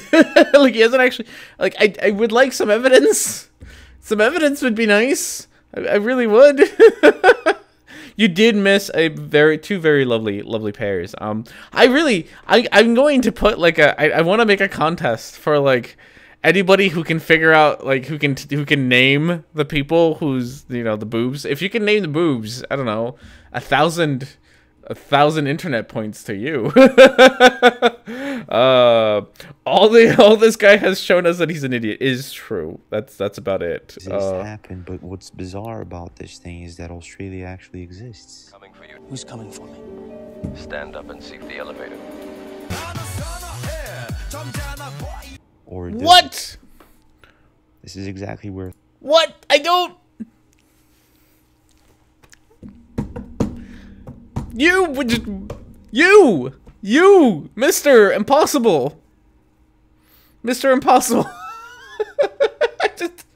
Like he hasn't actually, like I would like some evidence. Some evidence would be nice. I really would. You did miss two very lovely pairs. I'm going to put like I want to make a contest for like anybody who can figure out, like who can name the people who's, you know, the boobs. If you can name the boobs, I don't know, 1,000 internet points to you. All this guy has shown us that he's an idiot is true. That's about it. This happened, but what's bizarre about this thing is that Australia actually exists. Coming for you. Who's coming for me? Stand up and seek the elevator. Or what? This is exactly where. What? I don't. You, Mr. Impossible. Mr. Impossible. I just...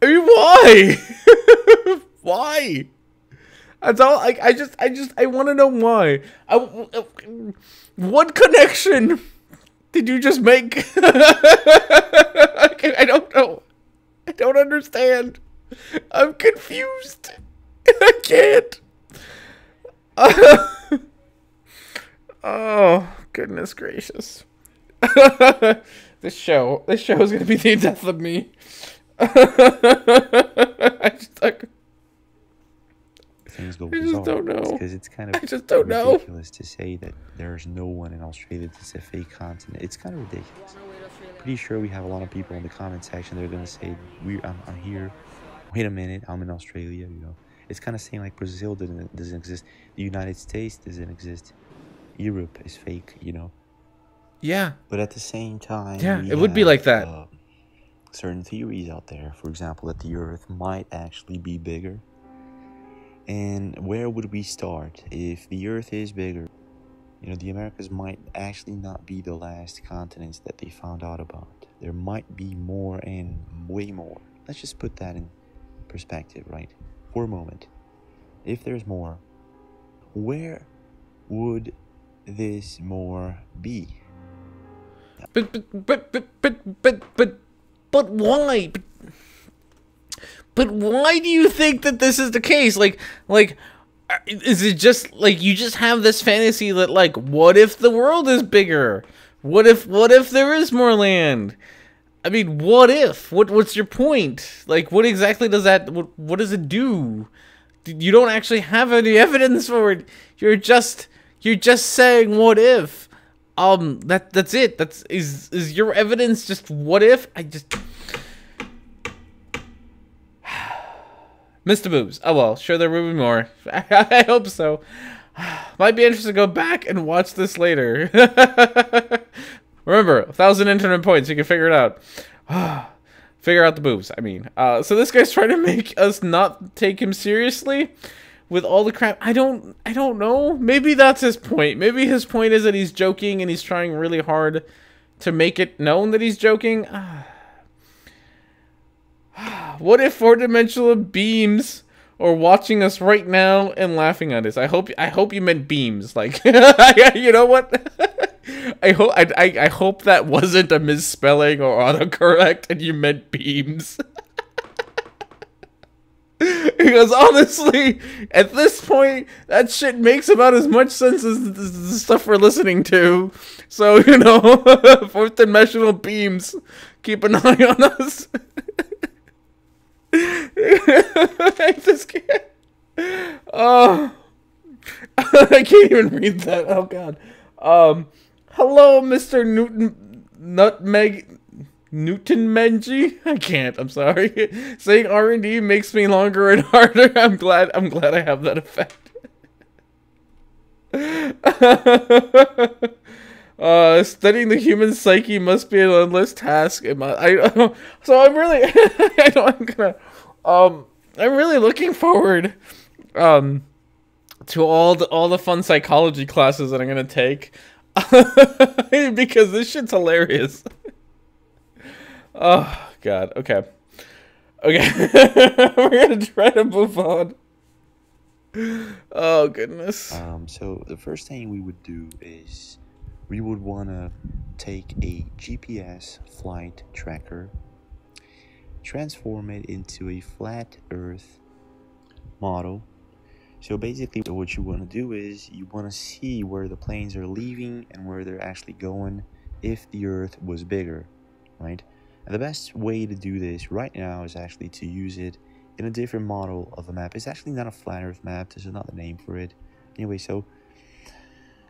I mean, why? Why? That's all. I want to know why. What connection did you just make? I don't know. I don't understand. I'm confused. I can't. Oh, goodness gracious. This show is gonna be the death of me. Things go I just don't know. Because it's kind of ridiculous to say that there's no one in Australia that's a fake continent. It's kind of ridiculous. Pretty sure we have a lot of people in the comment section that are gonna say, I'm here. Wait a minute, I'm in Australia. You know, it's kind of saying like Brazil doesn't exist, the United States doesn't exist, Europe is fake. You know. Yeah. But at the same time, yeah, it would be like that. Certain theories out there, for example, that the Earth might actually be bigger. And where would we start if the Earth is bigger? You know, the Americas might actually not be the last continents that they found out about. There might be more, and way more. Let's just put that in perspective, right? For a moment. If there's more, where would this more be? But why? But why do you think that this is the case? Like, is it just like you just have this fantasy that like, what if the world is bigger? What if there is more land? I mean, what if? What's your point? Like, what exactly does that? What does it do? You don't actually have any evidence for it. You're just saying what if. That's it. Is your evidence just what if? Mr. Boobs. Oh well, sure there will be more. I hope so. Might be interesting to go back and watch this later. Remember, 1,000 internet points, you can figure it out. Figure out the boobs, I mean. So this guy's trying to make us not take him seriously with all the crap. I don't know. Maybe that's his point. Maybe his point is that he's joking and he's trying really hard to make it known that he's joking. What if four-dimensional beams are watching us right now and laughing at us? I hope you meant beams. Like, you know what? I hope that wasn't a misspelling or autocorrect and you meant beams. Because honestly, at this point, that shit makes about as much sense as the stuff we're listening to. So, you know, fourth dimensional beams, keep an eye on us. I just can't. Oh, I can't even read that. Oh God. Hello, Mr. Newton Menji. I can't. I'm sorry. Saying R&D makes me longer and harder. I'm glad I have that effect. Studying the human psyche must be an endless task. So I'm really, I'm really looking forward, to all the fun psychology classes that I'm gonna take, because this shit's hilarious. Oh God. Okay. We're gonna try to move on. Oh goodness. So the first thing we would do is we would want to take a GPS flight tracker, transform it into a flat Earth model. So basically what you want to do is you want to see where the planes are leaving and where they're actually going if the Earth was bigger, right? And the best way to do this right now is actually to use it in a different model of a map. It's actually not a flat Earth map. There's another name for it. Anyway, so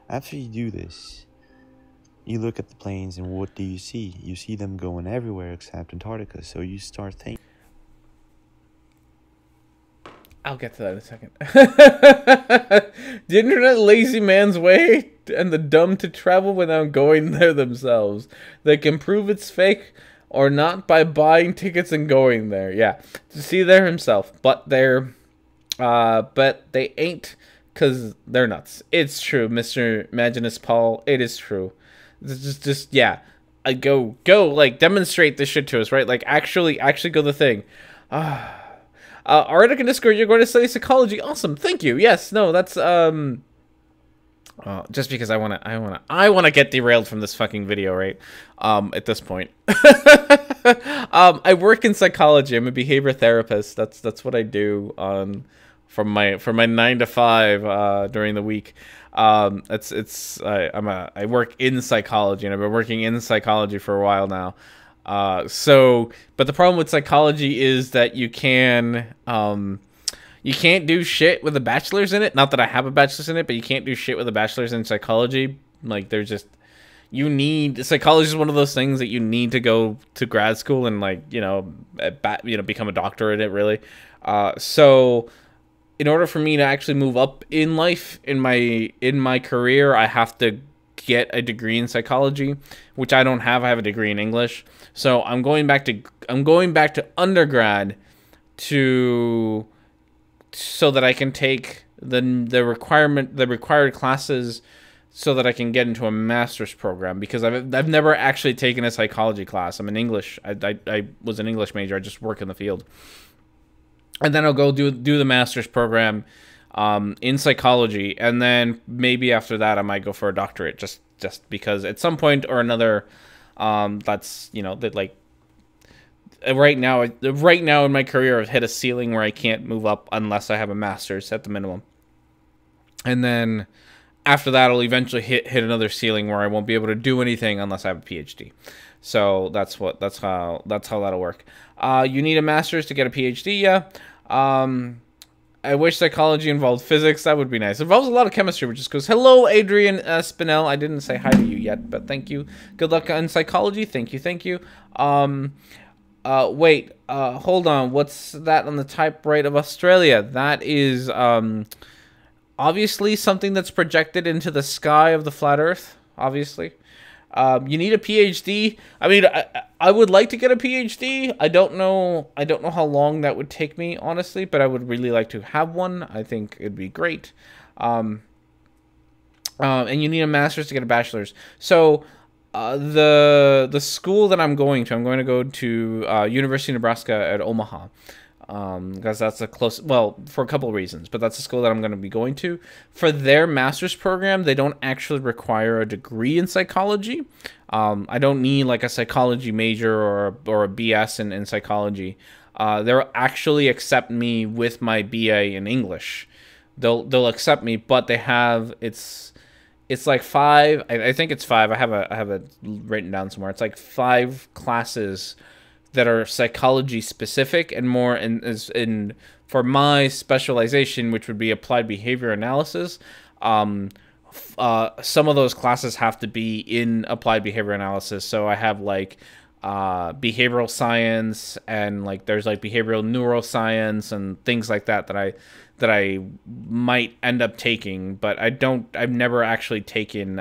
after you do this, you look at the planes and what do you see? You see them going everywhere except Antarctica. So you start thinking. I'll get to that in a second. The internet lazy man's way and the dumb to travel without going there themselves. They can prove it's fake or not by buying tickets and going there. Yeah, to see there himself. But they ain't, because they're nuts. It's true, Mr. Imaginus Paul. It is true. Just yeah. Go, like, demonstrate this shit to us, right? Like, actually go the thing. Rhetoric&Discourse, you're going to study psychology. Awesome, thank you. Yes, no, that's just because I wanna get derailed from this fucking video, right? At this point, I work in psychology. I'm a behavior therapist. That's what I do from my 9 to 5 during the week. I work in psychology, and I've been working in psychology for a while now. But the problem with psychology is that you can't do shit with a bachelor's in it. Not that I have a bachelor's in it, but you can't do shit with a bachelor's in psychology. Like, psychology is one of those things that you need to go to grad school and, like, become a doctor in it, really. So in order for me to actually move up in life, in my career, I have to get a degree in psychology, which I don't have. I have a degree in English. So I'm going back to undergrad so that I can take the required classes so that I can get into a master's program, because I've never actually taken a psychology class. I'm an English. I was an English major. I just work in the field. And then I'll go do the master's program in psychology, and then maybe after that I might go for a doctorate, just because at some point or another, that's, that, like, right now in my career I've hit a ceiling where I can't move up unless I have a master's at the minimum, and then after that I'll eventually hit another ceiling where I won't be able to do anything unless I have a PhD. So that's how that'll work. You need a master's to get a PhD, yeah. I wish psychology involved physics. That would be nice. It involves a lot of chemistry, which just goes, hello, Adrian Spinell. I didn't say hi to you yet, but thank you. Good luck in psychology. Thank you. Wait, hold on. What's that on the type right of Australia? That is, obviously something that's projected into the sky of the flat Earth, obviously. You need a PhD. I mean, I would like to get a PhD. I don't know how long that would take me, honestly, but I would really like to have one. I think it'd be great. And you need a master's to get a bachelor's. So the school that I'm going to go to University of Nebraska at Omaha. Because that's a close, well, for a couple of reasons, but that's the school that I'm going to be going to. For their master's program, they don't actually require a degree in psychology. I don't need like a psychology major or a BS in psychology. They'll actually accept me with my BA in English. They'll accept me, but they have, it's like 5, I think it's 5. I have it written down somewhere. It's like 5 classes that are psychology specific and more in for my specialization, which would be applied behavior analysis. Some of those classes have to be in applied behavior analysis. So I have like behavioral science and like there's like behavioral neuroscience and things like that that I might end up taking, but I've never actually taken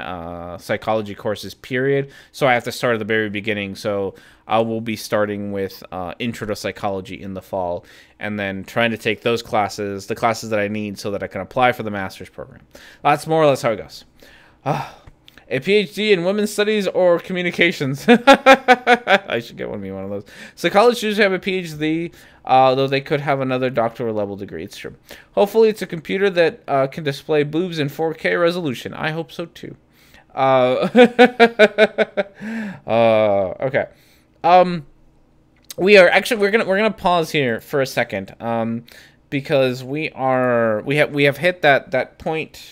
psychology courses, period. So I have to start at the very beginning. So I will be starting with Intro to Psychology in the fall, and then trying to take those classes, the classes that I need so that I can apply for the master's program. That's more or less how it goes. A PhD in women's studies or communications. I should get one of those. Psychologists usually have a PhD, though they could have another doctoral level degree. It's true. Hopefully it's a computer that can display boobs in 4K resolution. I hope so too. Okay. We're gonna pause here for a second, because we have hit that point,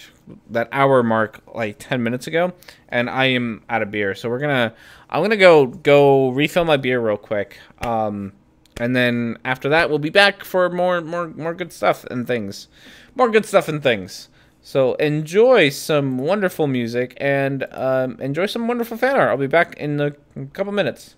that hour mark, like 10 minutes ago, and I am out of beer. So I'm gonna go refill my beer real quick, and then after that we'll be back for more good stuff and things, So enjoy some wonderful music and enjoy some wonderful fan art. I'll be back in a couple minutes.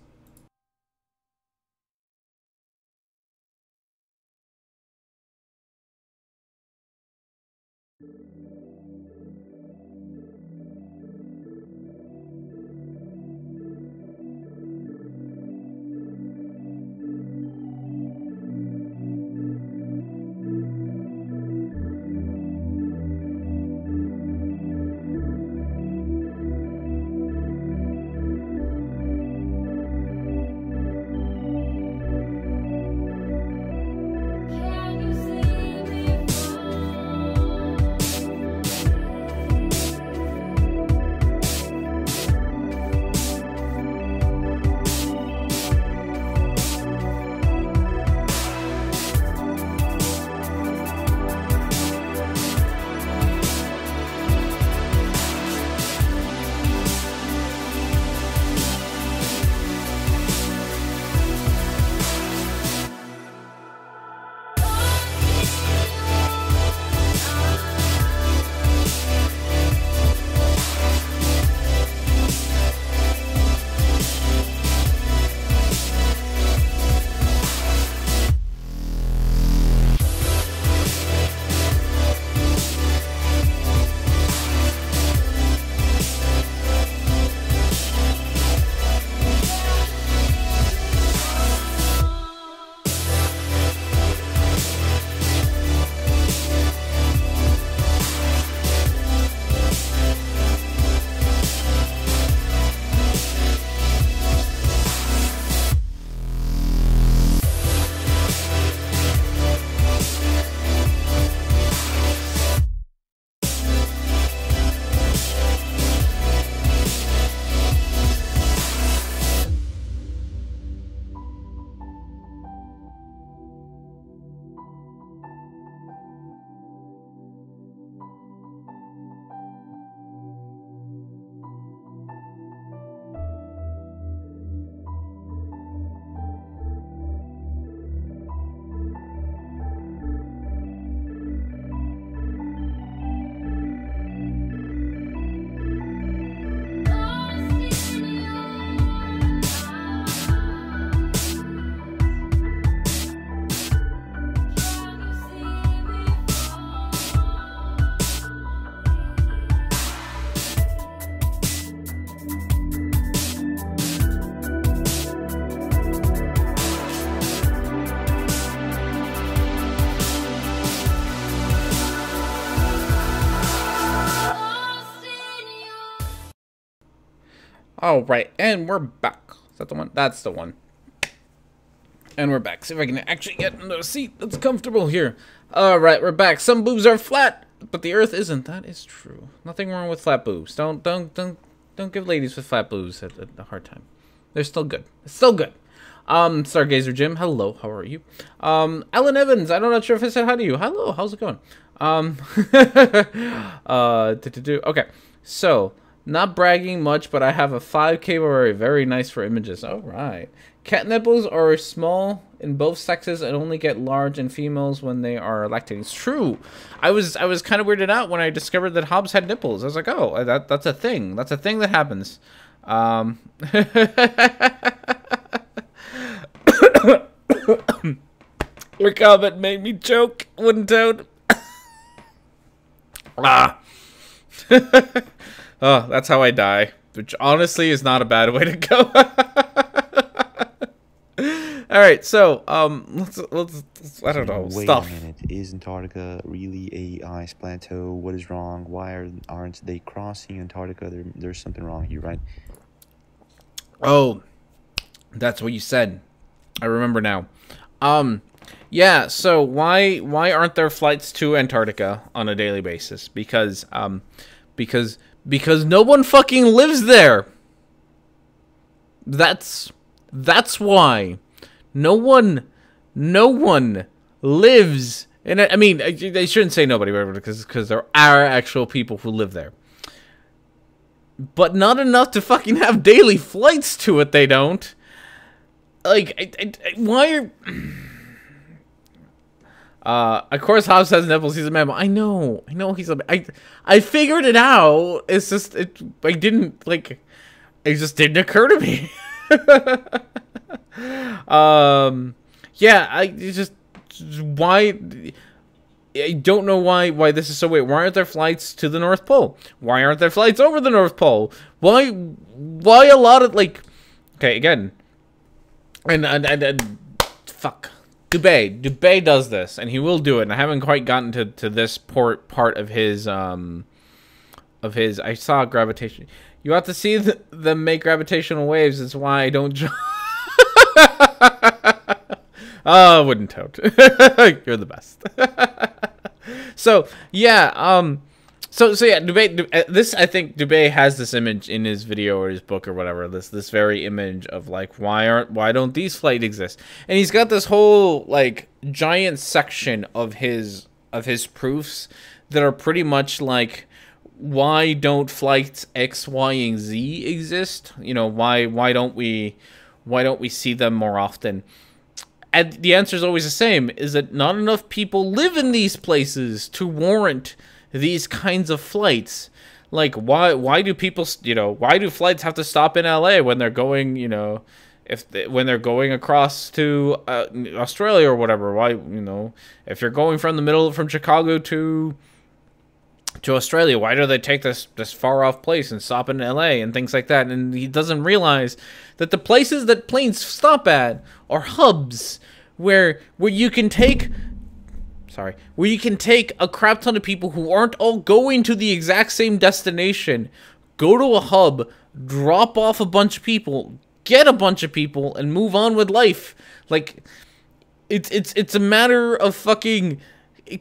All right, and we're back. Is that the one? That's the one. And we're back. See if I can actually get into a seat that's comfortable here. All right, we're back. Some boobs are flat, but the Earth isn't. That is true. Nothing wrong with flat boobs. Don't give ladies with flat boobs a hard time. They're still good. It's still good. Stargazer Jim, hello. How are you? Alan Evans. I'm not sure if I said hi to you. Hello. How's it going? Okay. So. Not bragging much, but I have a 5K array. Very nice for images. All right. Cat nipples are small in both sexes and only get large in females when they are lactating. It's true. I was kind of weirded out when I discovered that Hobbs had nipples. I was like, oh, that's a thing. That's a thing that happens. Your comment made me choke. Wooden toad. Oh, that's how I die, which honestly is not a bad way to go. All right, so let's I don't know, Wait stuff. a minute, is Antarctica really a ice plateau? What is wrong? Why aren't they crossing Antarctica? There's something wrong here, right? Oh, that's what you said. I remember now. Yeah. So why aren't there flights to Antarctica on a daily basis? Because no one fucking lives there. That's why. No one lives in it. I mean, they shouldn't say nobody, because there are actual people who live there. But not enough to fucking have daily flights to it, they don't. Like, why are... of course, Hobbs has nipples. He's a mammal. I know he's a... I figured it out. It's just... It just didn't occur to me. Yeah, why... I don't know why this is so weird. Why aren't there flights to the North Pole? Why aren't there flights over the North Pole? Why a lot of, like... Okay, again... And fuck... Dubé does this, and he will do it, and I haven't quite gotten to this part of his, I saw gravitation. You have to see them make gravitational waves, that's why I don't Oh, wooden toad. You're the best. So, yeah, So yeah, this, I think Dubé has this image in his video or his book or whatever. This very image of like why don't these flights exist? And he's got this whole like giant section of his proofs that are pretty much like, why don't flights X, Y, and Z exist? You know, why don't we see them more often? And the answer is always the same: is that not enough people live in these places to warrant these kinds of flights. Like, why do people, why do flights have to stop in LA when they're going, when they're going across to Australia or whatever? Why, if you're going from Chicago to Australia, why do they take this far off place and stop in LA and things like that? And he doesn't realize that the places that planes stop at are hubs where you can take a crap ton of people who aren't all going to the exact same destination, go to a hub, drop off a bunch of people, get a bunch of people, and move on with life. Like, it's a matter of fucking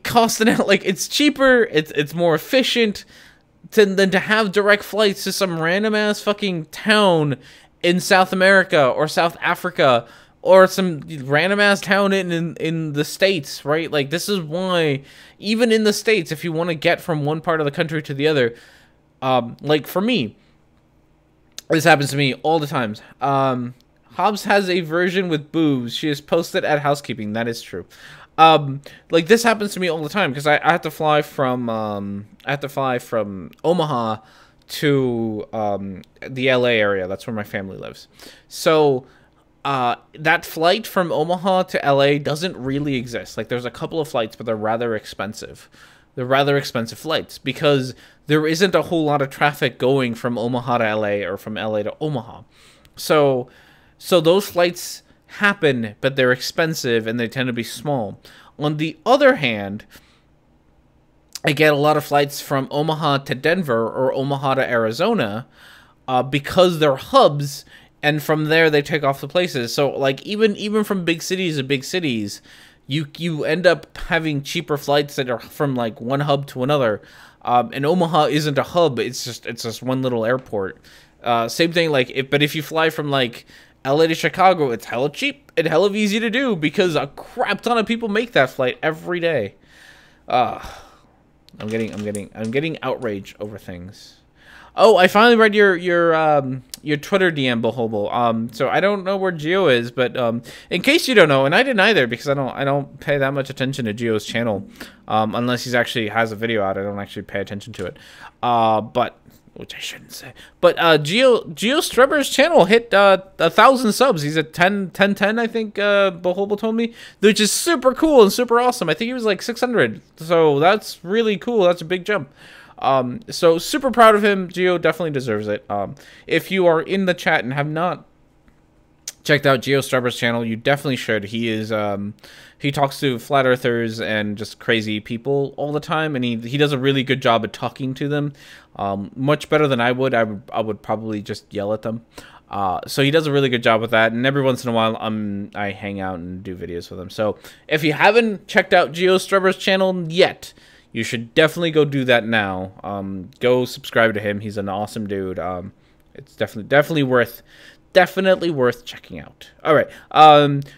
costing out. Like, it's cheaper, it's more efficient than to have direct flights to some random ass fucking town in South America or South Africa, or some random ass town in the States, right? Like, this is why, even in the States, if you want to get from one part of the country to the other, like for me, this happens to me all the times. Hobbs has a version with boobs. She is posted at housekeeping. That is true. Like, this happens to me all the time because I have to fly from Omaha to the LA area. That's where my family lives. So that flight from Omaha to LA doesn't really exist. Like, there's a couple of flights, but they're rather expensive. They're rather expensive flights because there isn't a whole lot of traffic going from Omaha to LA or from LA to Omaha. So those flights happen, but they're expensive and they tend to be small. On the other hand, I get a lot of flights from Omaha to Denver or Omaha to Arizona, because they're hubs, and from there they take off to places. So like even from big cities to big cities, you end up having cheaper flights that are from like one hub to another. And Omaha isn't a hub; it's just one little airport. Same thing, like if you fly from like LA to Chicago, it's hella cheap and hella easy to do because a crap ton of people make that flight every day. I'm getting outraged over things. Oh, I finally read your Twitter DM, Bohobo. So I don't know where Geo is, but in case you don't know, and I didn't either because I don't pay that much attention to Geo's channel, unless he's actually has a video out. I don't actually pay attention to it. But which I shouldn't say. But Geo Strebber's channel hit 1,000 subs. He's at 10, I think. Bohobo told me, which is super cool and super awesome. I think he was like 600. So that's really cool. That's a big jump. So super proud of him. Geo definitely deserves it. If you are in the chat and have not checked out Geo Strebber's channel, you definitely should. He is he talks to flat earthers and just crazy people all the time, and he does a really good job at talking to them. Much better than I would. I would probably just yell at them. So he does a really good job with that, and every once in a while I hang out and do videos with him. So if you haven't checked out Geo Strebber's channel yet, you should definitely go do that now. Go subscribe to him. He's an awesome dude. It's definitely worth checking out. All right.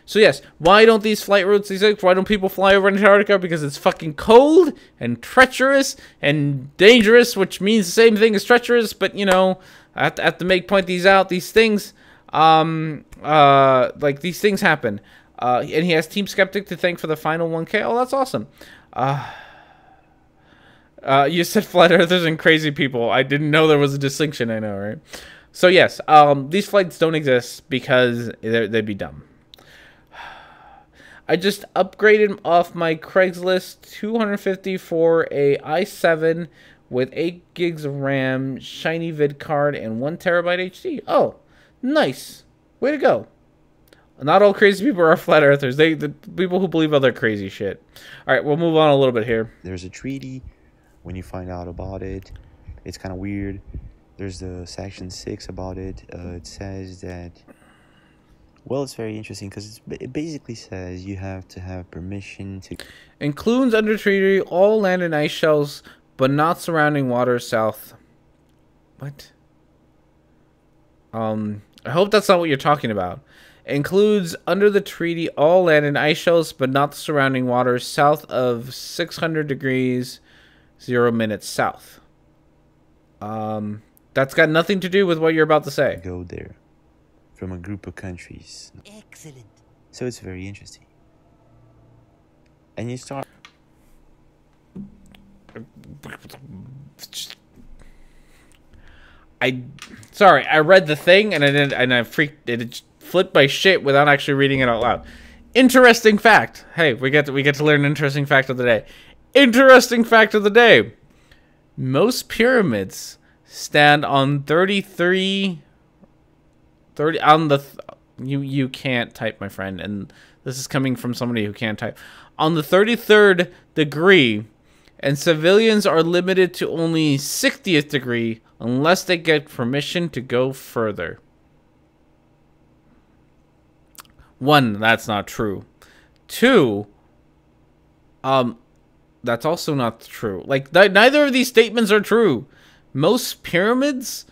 So yes, why don't these flight routes exist? Why don't people fly over Antarctica? Because it's fucking cold and treacherous and dangerous, which means the same thing as treacherous. But you know, I have to point these out. These things, like these things happen. And he has Team Skeptic to thank for the final 1K. Oh, that's awesome. You said flat earthers and crazy people. I didn't know there was a distinction. I know, right? So yes, these flights don't exist because they'd be dumb. I just upgraded off my Craigslist 250 for a i7 with 8 gigs of RAM, shiny vid card, and 1 terabyte HD. Oh, nice. Way to go. Not all crazy people are flat earthers. The people who believe other crazy shit. All right, we'll move on a little bit here. There's a treaty. When you find out about it, it's kind of weird. There's the section 6 about it. It says that, well, it's very interesting because it basically says you have to have permission to includes under treaty all land and ice shelves, but not surrounding waters south. What? I hope that's not what you're talking about. Includes under the treaty all land and ice shelves, but not the surrounding waters south of 600 degrees 0 minutes south. That's got nothing to do with what you're about to say. Go there from a group of countries. Excellent. So it's very interesting. And you start. Sorry, I read the thing and I freaked. It flipped my shit without actually reading it out loud. Interesting fact. Hey, we get to learn an interesting fact of the day. Interesting fact of the day. Most pyramids stand on 30 on the you can't type, my friend, and this is coming from somebody who can't type. On the 33rd degree, and civilians are limited to only 60th degree unless they get permission to go further. 1, that's not true. 2, that's also not true. Like, neither of these statements are true. Most pyramids,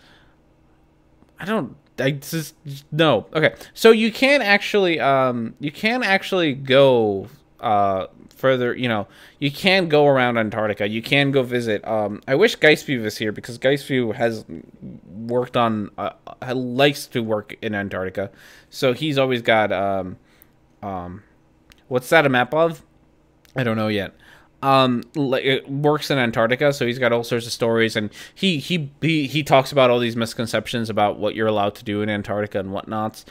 no. Okay, so you can actually go further. You know, you can go around Antarctica. You can go visit. I wish Geistview was here because Geistview has worked on, likes to work in Antarctica. So he's always got what's that a map of? I don't know yet. Like, it works in Antarctica, so he's got all sorts of stories, and he talks about all these misconceptions about what you're allowed to do in Antarctica and whatnots.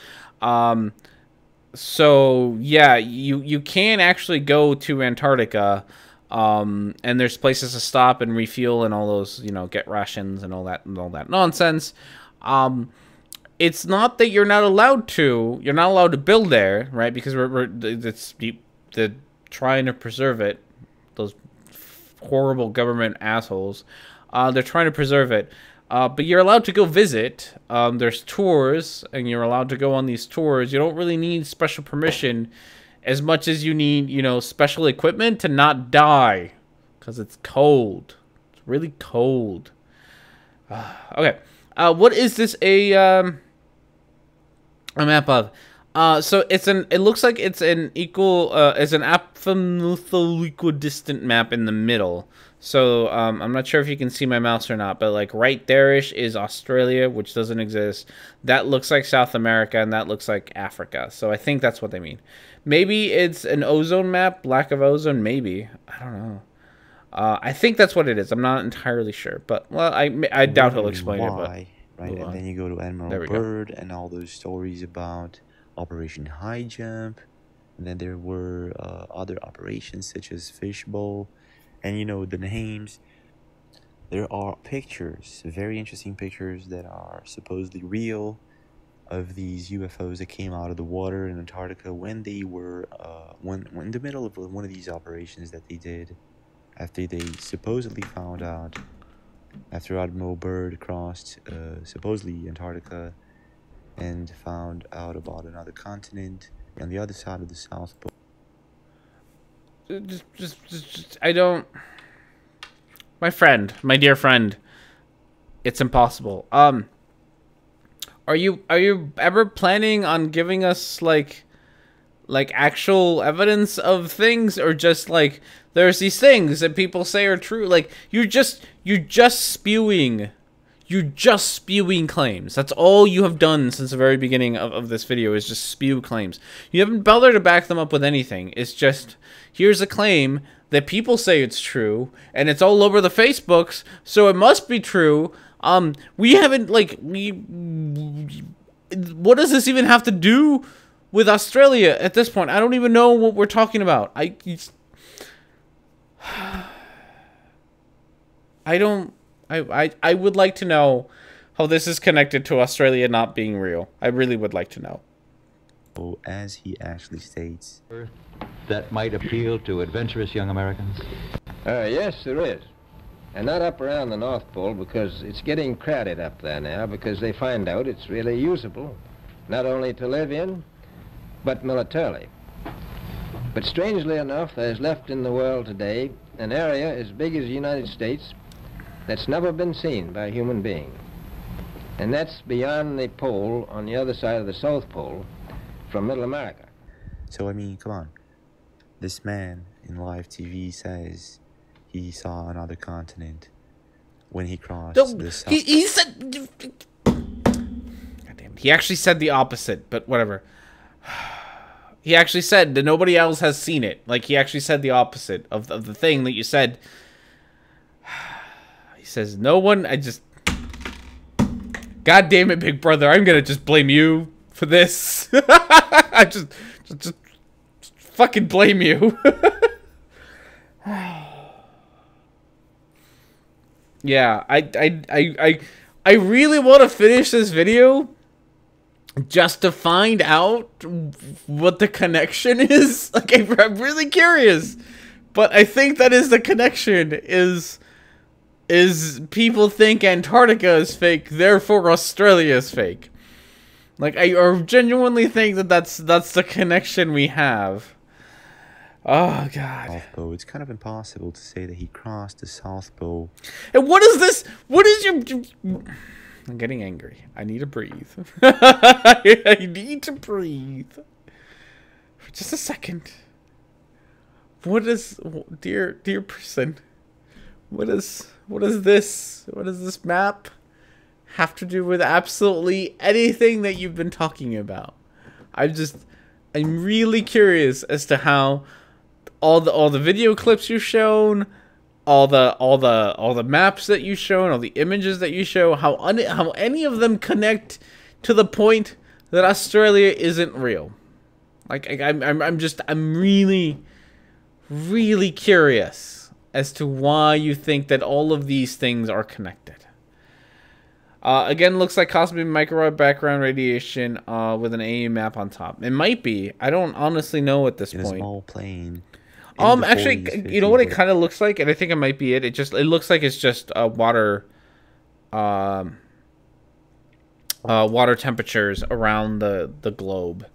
So yeah, you can actually go to Antarctica, and there's places to stop and refuel and all those, you know, get rations and all that nonsense. It's not that you're not allowed to build there, right? Because they're trying to preserve it. Those horrible government assholes. They're trying to preserve it. But you're allowed to go visit. There's tours, and you're allowed to go on these tours. You don't really need special permission as much as you need, you know, special equipment to not die. Because it's cold. It's really cold. Okay. What is this a map of? So it looks like it's an azimuthal equidistant map in the middle. So I'm not sure if you can see my mouse or not, but like right there-ish is Australia, which doesn't exist. That looks like South America, and that looks like Africa. So I think that's what they mean. Maybe it's an ozone map, lack of ozone, maybe. I don't know. I think that's what it is. I'm not entirely sure, but well, I doubt he'll explain it. But right, and then you go to Admiral Byrd and all those stories about Operation High Jump, and then there were other operations such as Fishbowl, and you know the names. There are pictures, very interesting pictures that are supposedly real of these UFOs that came out of the water in Antarctica when they were when in the middle of one of these operations that they did after they supposedly found out, after Admiral Byrd crossed supposedly Antarctica and found out about another continent on the other side of the South Pole. Just I don't. My friend, my dear friend, it's impossible. Are you ever planning on giving us like actual evidence of things, or just like there's these things that people say are true? Like you're just spewing claims. That's all you have done since the very beginning of this video, is just spew claims. You haven't bothered to back them up with anything. It's just, here's a claim that people say it's true, and it's all over the Facebooks, so it must be true. We haven't, like, what does this even have to do with Australia at this point? I don't even know what we're talking about. I would like to know how this is connected to Australia not being real. I really would like to know. As he actually states, that might appeal to adventurous young Americans? Yes, there is. And not up around the North Pole, because it's getting crowded up there now, because they find out it's really usable, not only to live in, but militarily. But strangely enough, there's left in the world today an area as big as the United States that's never been seen by a human being. And that's beyond the pole, on the other side of the South Pole, from Middle America. So, I mean, come on. This man in live TV says he saw another continent when he crossed the South. He said... God damn it. He actually said the opposite, but whatever. He actually said that nobody else has seen it. Like, he actually said the opposite of the thing that you said. He says, no one... God damn it, Big Brother. I'm gonna just blame you for this. I just fucking blame you. Yeah, I really want to finish this video just to find out what the connection is. Like, I'm really curious, but I think that is the connection. Is people think Antarctica is fake, therefore Australia is fake. Like, I genuinely think that that's the connection we have. Oh, God. South Pole. It's kind of impossible to say that he crossed the South Pole. And what is this? What is your... I'm getting angry. I need to breathe. I need to breathe. For just a second. What is... Dear person. What is this? What does this map have to do with absolutely anything that you've been talking about? I'm really curious as to how all the video clips you've shown, all the maps that you've shown, all the images that you show, how any of them connect to the point that Australia isn't real. Like, I'm really curious as to why you think that all of these things are connected. Again, looks like cosmic microwave background radiation with an AE map on top. It might be. I don't honestly know at this point. In a small plane. Actually, you know what it kind of looks like, and I think it might be it. It looks like it's just water water temperatures around the globe,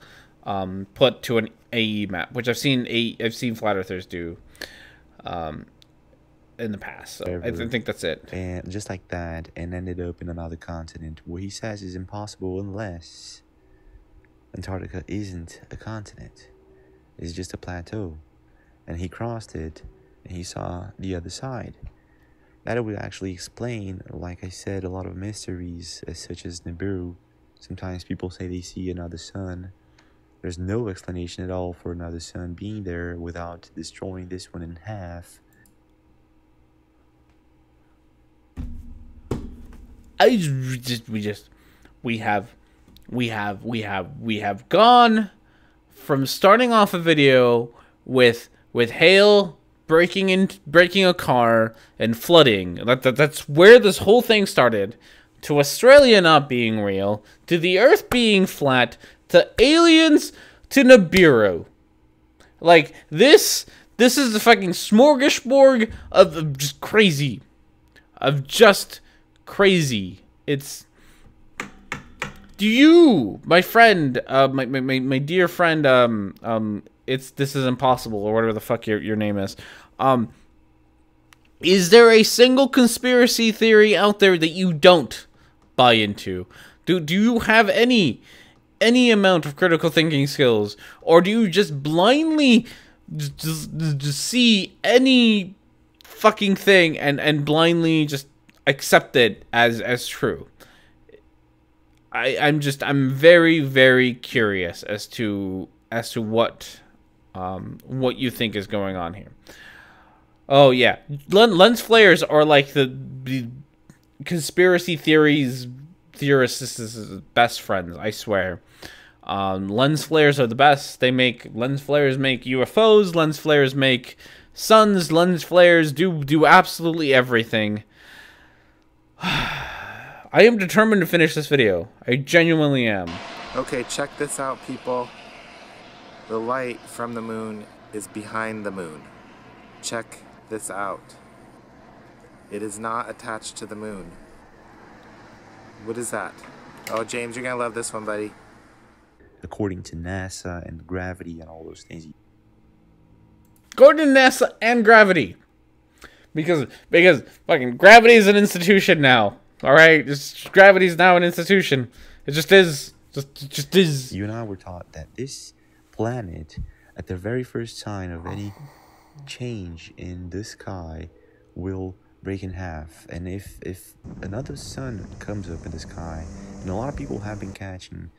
put to an AE map, which I've seen flat earthers do in the past. So I think that's it. And just like that, and ended up in another continent where he says is impossible unless Antarctica isn't a continent. It's just a plateau. And he crossed it, and he saw the other side. That would actually explain, like I said, a lot of mysteries, such as Nibiru. Sometimes people say they see another sun. There's no explanation at all for another sun being there without destroying this one in half. We have gone from starting off a video with hail breaking a car and flooding. That's where this whole thing started. To Australia not being real, to the Earth being flat, to aliens, to Nibiru. Like this is the fucking smorgasbord of just crazy. Of just crazy. It's... Do you, my friend, my dear friend, this is impossible, or whatever the fuck your name is there a single conspiracy theory out there that you don't buy into? Do you have any amount of critical thinking skills, or do you just blindly just see any fucking thing and blindly just accept it as true? I'm very, very curious as to what you think is going on here. Oh yeah, lens flares are like the conspiracy theorists' best friends. I swear. Lens flares are the best. Lens flares make UFOs. Lens flares make suns. Lens flares do absolutely everything. I am determined to finish this video. I genuinely am. Okay, check this out, people. The light from the moon is behind the moon. Check this out. It is not attached to the moon. What is that? Oh, James, you're gonna love this one, buddy. According to NASA and gravity and all those things. According to NASA and gravity. Because fucking gravity is an institution now. Alright? Gravity is now an institution. It just is. Just is. You and I were taught that this planet, at the very first sign of any change in the sky, will break in half. And if another sun comes up in the sky, and a lot of people have been catching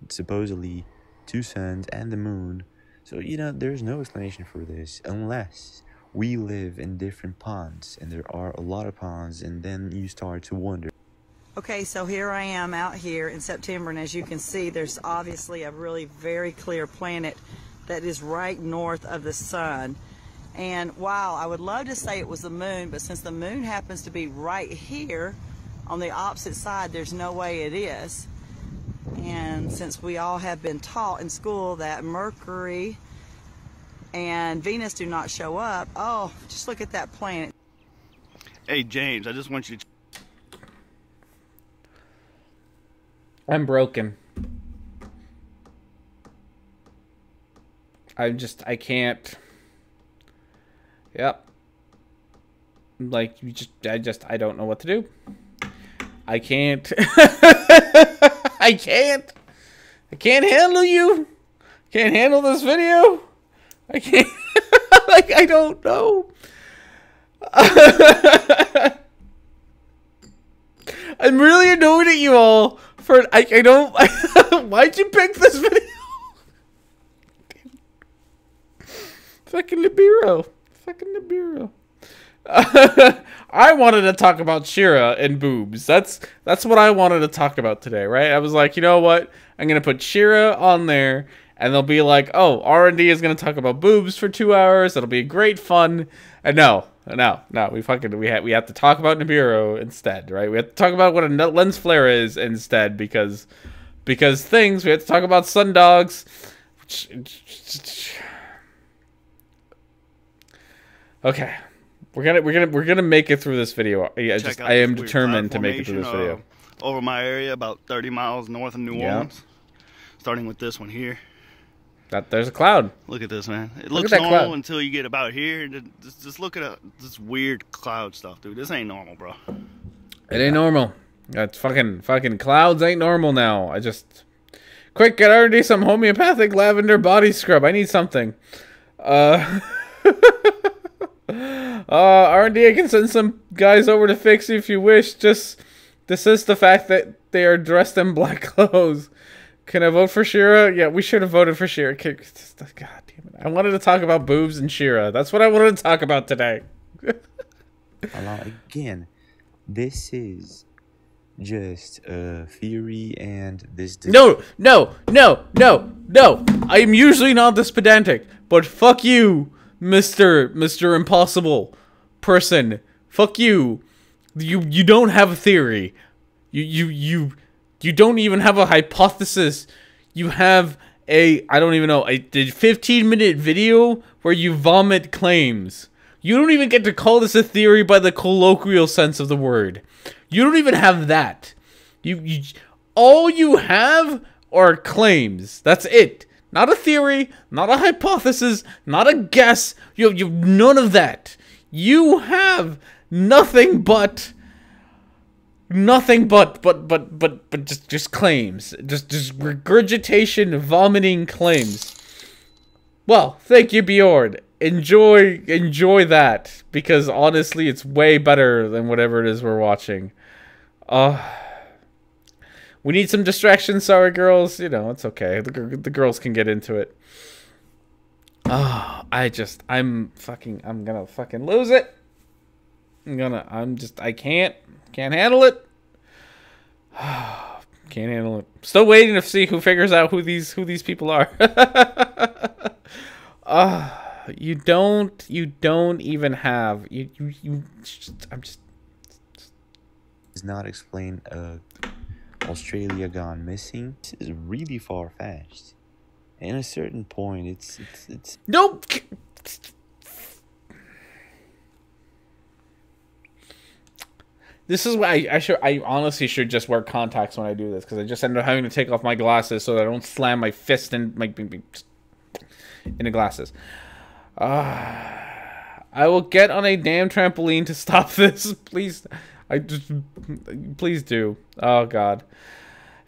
supposedly 2 suns and the moon, so there's no explanation for this unless we live in different ponds, and there are a lot of ponds, and then you start to wonder. Okay, so here I am out here in September, and as you can see, there's obviously a really very clear planet that is right north of the sun. And wow, I would love to say it was the moon, but since the moon happens to be right here on the opposite side, there's no way it is. And since we all have been taught in school that Mercury and Venus do not show up, oh, just look at that planet. Hey, James, I just want you to... I'm broken. I can't. Yep. Like, I don't know what to do. I can't. I can't handle you. Can't handle this video. I can't. Like, I don't know. I'm really annoyed at you all for, I don't, why'd you pick this video? Fucking Nibiru. Fucking Nibiru. I wanted to talk about Shira and boobs. That's what I wanted to talk about today, right? I was like, you know what? I'm going to put Shira on there, and they'll be like, oh, R&D is going to talk about boobs for 2 hours. It'll be great fun. And no. We have to talk about Nibiru instead, right? We have to talk about what a lens flare is instead, because things. We have to talk about sundogs. Okay. We're gonna make it through this video. I am this weird determined cloud to make it through this video. Over my area, about 30 miles north of New Orleans. Starting with this one here. There's a cloud. Look at this, man. It looks normal until you get about here. Just look at this weird cloud stuff, dude. This ain't normal, bro. It ain't normal. That's fucking clouds ain't normal now. Quick, get R&D some homeopathic lavender body scrub. I need something. R&D, I can send some guys over to fix you if you wish. Just is the fact that they are dressed in black clothes. Can I vote for Shira? Yeah, we should have voted for Shira. God damn it. I wanted to talk about boobs and Shira. That's what I wanted to talk about today. Again, this is just a theory, and this... No! I'm usually not this pedantic, but fuck you, Mr. Impossible person. Fuck you. You don't have a theory. You don't even have a hypothesis. You have a 15-minute video where you vomit claims. You don't even get to call this a theory by the colloquial sense of the word. You don't even have that. All you have are claims. That's it. Not a theory, not a hypothesis, not a guess. You have none of that. You have nothing but just claims. Just regurgitation, vomiting claims. Well, thank you, Bjord. Enjoy that, because honestly it's way better than whatever it is we're watching. We need some distraction, sorry girls. You know, it's okay. The girls can get into it. I'm gonna fucking lose it. I can't handle it. Can't handle it. Still waiting to see who figures out who these people are. You don't even have does not explain Australia gone missing. This is really far-fetched. At a certain point, it's nope. This is why I honestly should just wear contacts when I do this, because I just end up having to take off my glasses so that I don't slam my fist in the glasses. I will get on a damn trampoline to stop this, please. Please do. Oh God.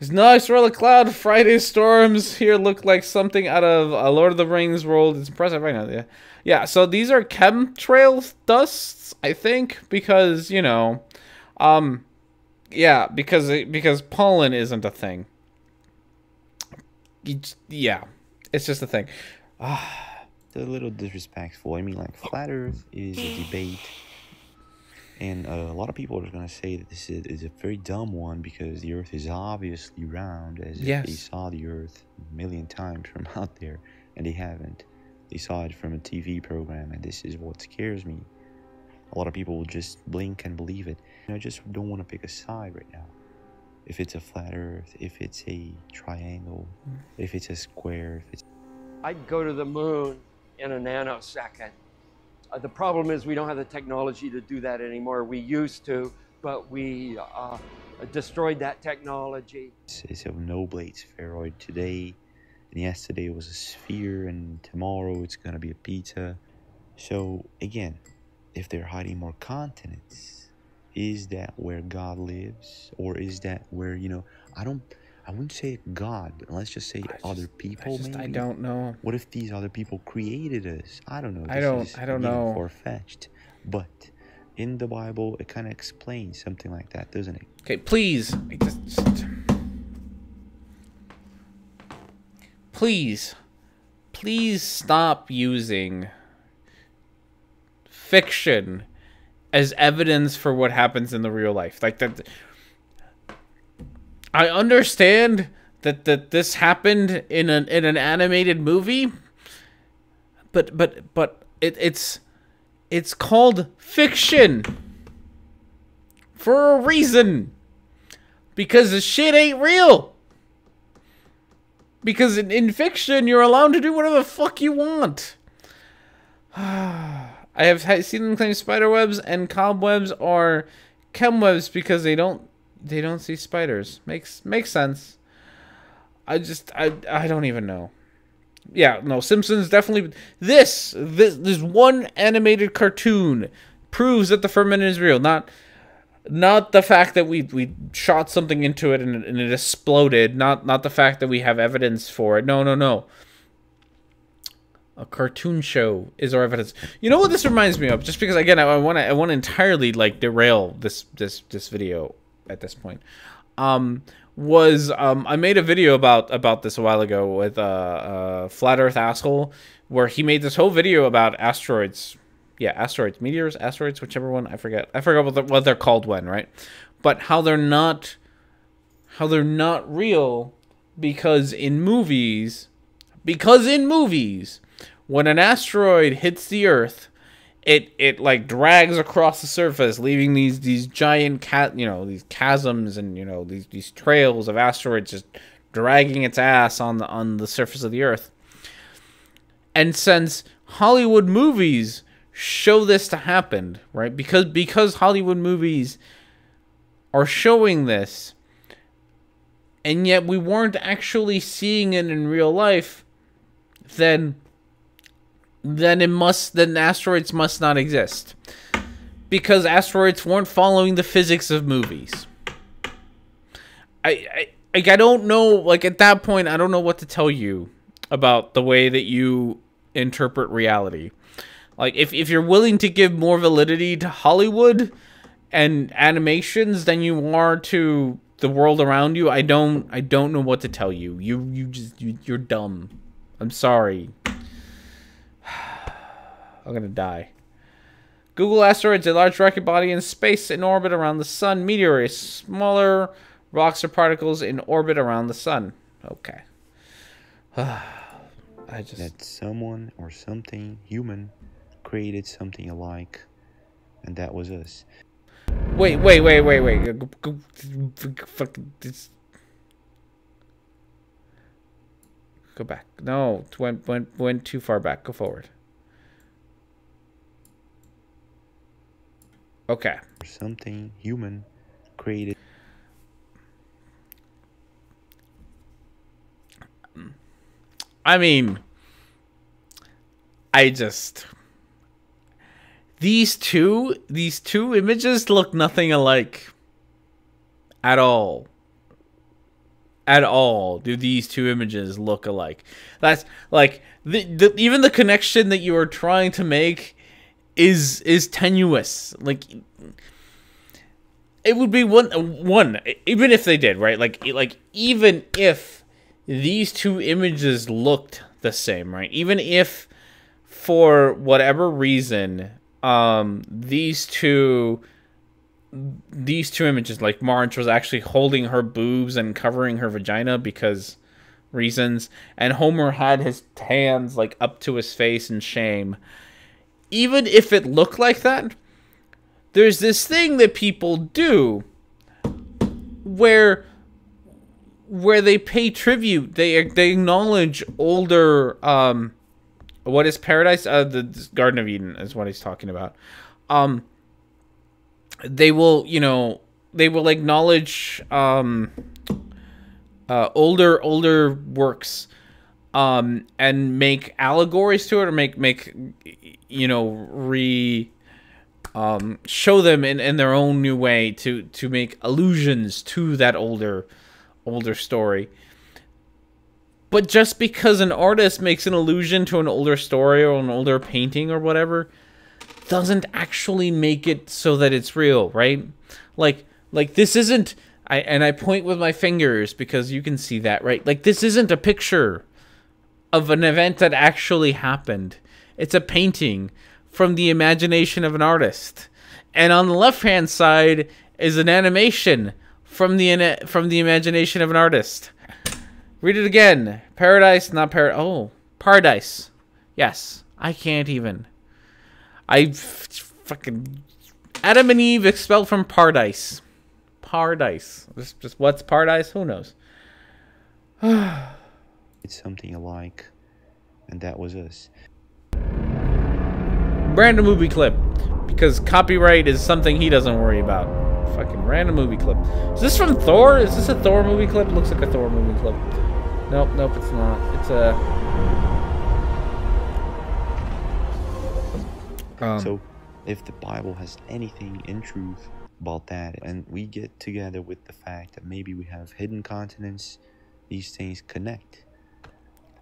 It's nice roll of cloud. Friday storms here look like something out of a Lord of the Rings world. It's impressive right now. Yeah. So these are chemtrail dusts, I think, because because pollen isn't a thing. Yeah, it's just a thing. It's a little disrespectful. I mean, like, flat Earth is a debate. And a lot of people are going to say that this is a very dumb one because the Earth is obviously round, as if they saw the Earth a million times from out there, and they haven't. They saw it from a TV program, and this is what scares me. A lot of people will just blink and believe it. And I just don't want to pick a side right now. If it's a flat Earth, if it's a triangle, if it's a square, if it's... I'd go to the moon in a nanosecond. The problem is we don't have the technology to do that anymore. We used to, but we destroyed that technology. It's a no-blade spheroid today, and yesterday it was a sphere, and tomorrow it's going to be a pizza. So, again, if they're hiding more continents, is that where God lives? Or is that where, I wouldn't say God, but let's just say other people, maybe? I don't know. What if these other people created us? I don't know. I don't know. Far-fetched. But in the Bible, it kind of explains something like that, doesn't it? Okay, please. Please stop using fiction as evidence for what happens in the real life. Like that. I understand that this happened in an animated movie, but it's called fiction for a reason, because the shit ain't real. Because in fiction you're allowed to do whatever the fuck you want. I have seen them claim spider webs and cobwebs are chemwebs because they don't see spiders. Makes sense. I don't even know. Yeah, no, Simpsons definitely. This one animated cartoon proves that the firmament is real. Not the fact that we shot something into it and it exploded. Not the fact that we have evidence for it. No. A cartoon show is our evidence. You know what this reminds me of? Just because again, I want to entirely like derail this video at this point. I made a video about this a while ago with Flat Earth Asshole, where he made this whole video about asteroids. Yeah, asteroids, meteors, asteroids, whichever one, I forget what they're called when, right? But how they're not real because in movies, when an asteroid hits the Earth, it like drags across the surface, leaving these giant these chasms and these trails of asteroids just dragging its ass on the surface of the Earth. And since Hollywood movies show this to happen, right? Because Hollywood movies are showing this, and yet we weren't actually seeing it in real life, then asteroids must not exist, because asteroids weren't following the physics of movies. I don't know, like at that point I don't know what to tell you about the way that you interpret reality. Like if you're willing to give more validity to Hollywood and animations than you are to the world around you, I don't know what to tell you. You're dumb. I'm sorry. I'm gonna die. Google asteroids, a large rocket body in space in orbit around the sun. Meteors, smaller rocks or particles in orbit around the sun. Okay. That someone or something human created something alike, and that was us. Wait. Fucking this. Go back. No, went too far back. Go forward. Okay. Something human created. I mean, these two images look nothing alike at all. At all do these two images look alike. That's like even the connection that you are trying to make is tenuous. Like it would be one even if they did, right? Like even if these two images looked the same, right? Even if for whatever reason these two images, like Marge was actually holding her boobs and covering her vagina because reasons, and Homer had his hands like up to his face in shame. Even if it looked like that, there's this thing that people do where they pay tribute, they acknowledge older what is paradise? The Garden of Eden is what he's talking about. They will acknowledge older works and make allegories to it, or make show them in their own new way to make allusions to that older story. But just because an artist makes an allusion to an older story or an older painting or whatever doesn't actually make it so that it's real, right? Like this isn't, I point with my fingers because you can see that, right? Like this isn't a picture of an event that actually happened. It's a painting from the imagination of an artist. And on the left-hand side is an animation from the imagination of an artist. Read it again. Paradise, not paradise. Oh, paradise. Yes, I can't even. Fucking Adam and Eve expelled from paradise. Paradise. Just what's paradise? Who knows? It's something alike, and that was us. random movie clip. Because copyright is something he doesn't worry about. Fucking random movie clip. Is this from Thor? Is this a Thor movie clip? It looks like a Thor movie clip. Nope, nope, it's not. It's a... So, if the Bible has anything in truth about that, and we get together with the fact that maybe we have hidden continents, these things connect.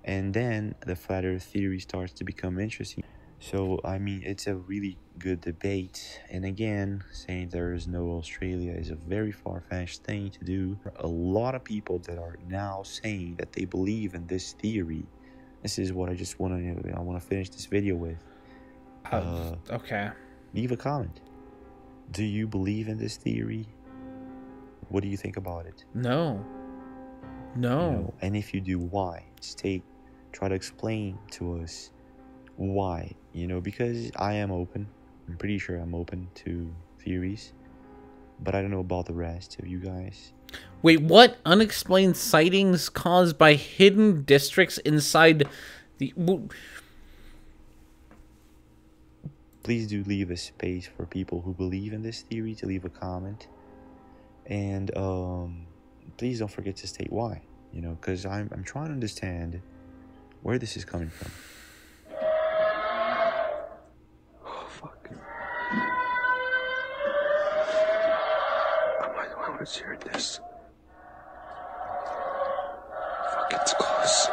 And then the flat earth theory starts to become interesting. So, I mean, it's a really good debate. And again, saying there is no Australia is a very far-fetched thing to do. A lot of people that are now saying that they believe in this theory. This is what I just want to finish this video with. Okay. Leave a comment. Do you believe in this theory? What do you think about it? No. No. You know, and if you do, why? Try to explain to us why. You know, because I am open. I'm pretty sure I'm open to theories. But I don't know about the rest of you guys. Wait, what? Unexplained sightings caused by hidden districts inside the... Please do leave a space for people who believe in this theory to leave a comment. And please don't forget to state why. You know, because I'm trying to understand where this is coming from. Oh, fuck. I want to hear this. Fuck, it's close.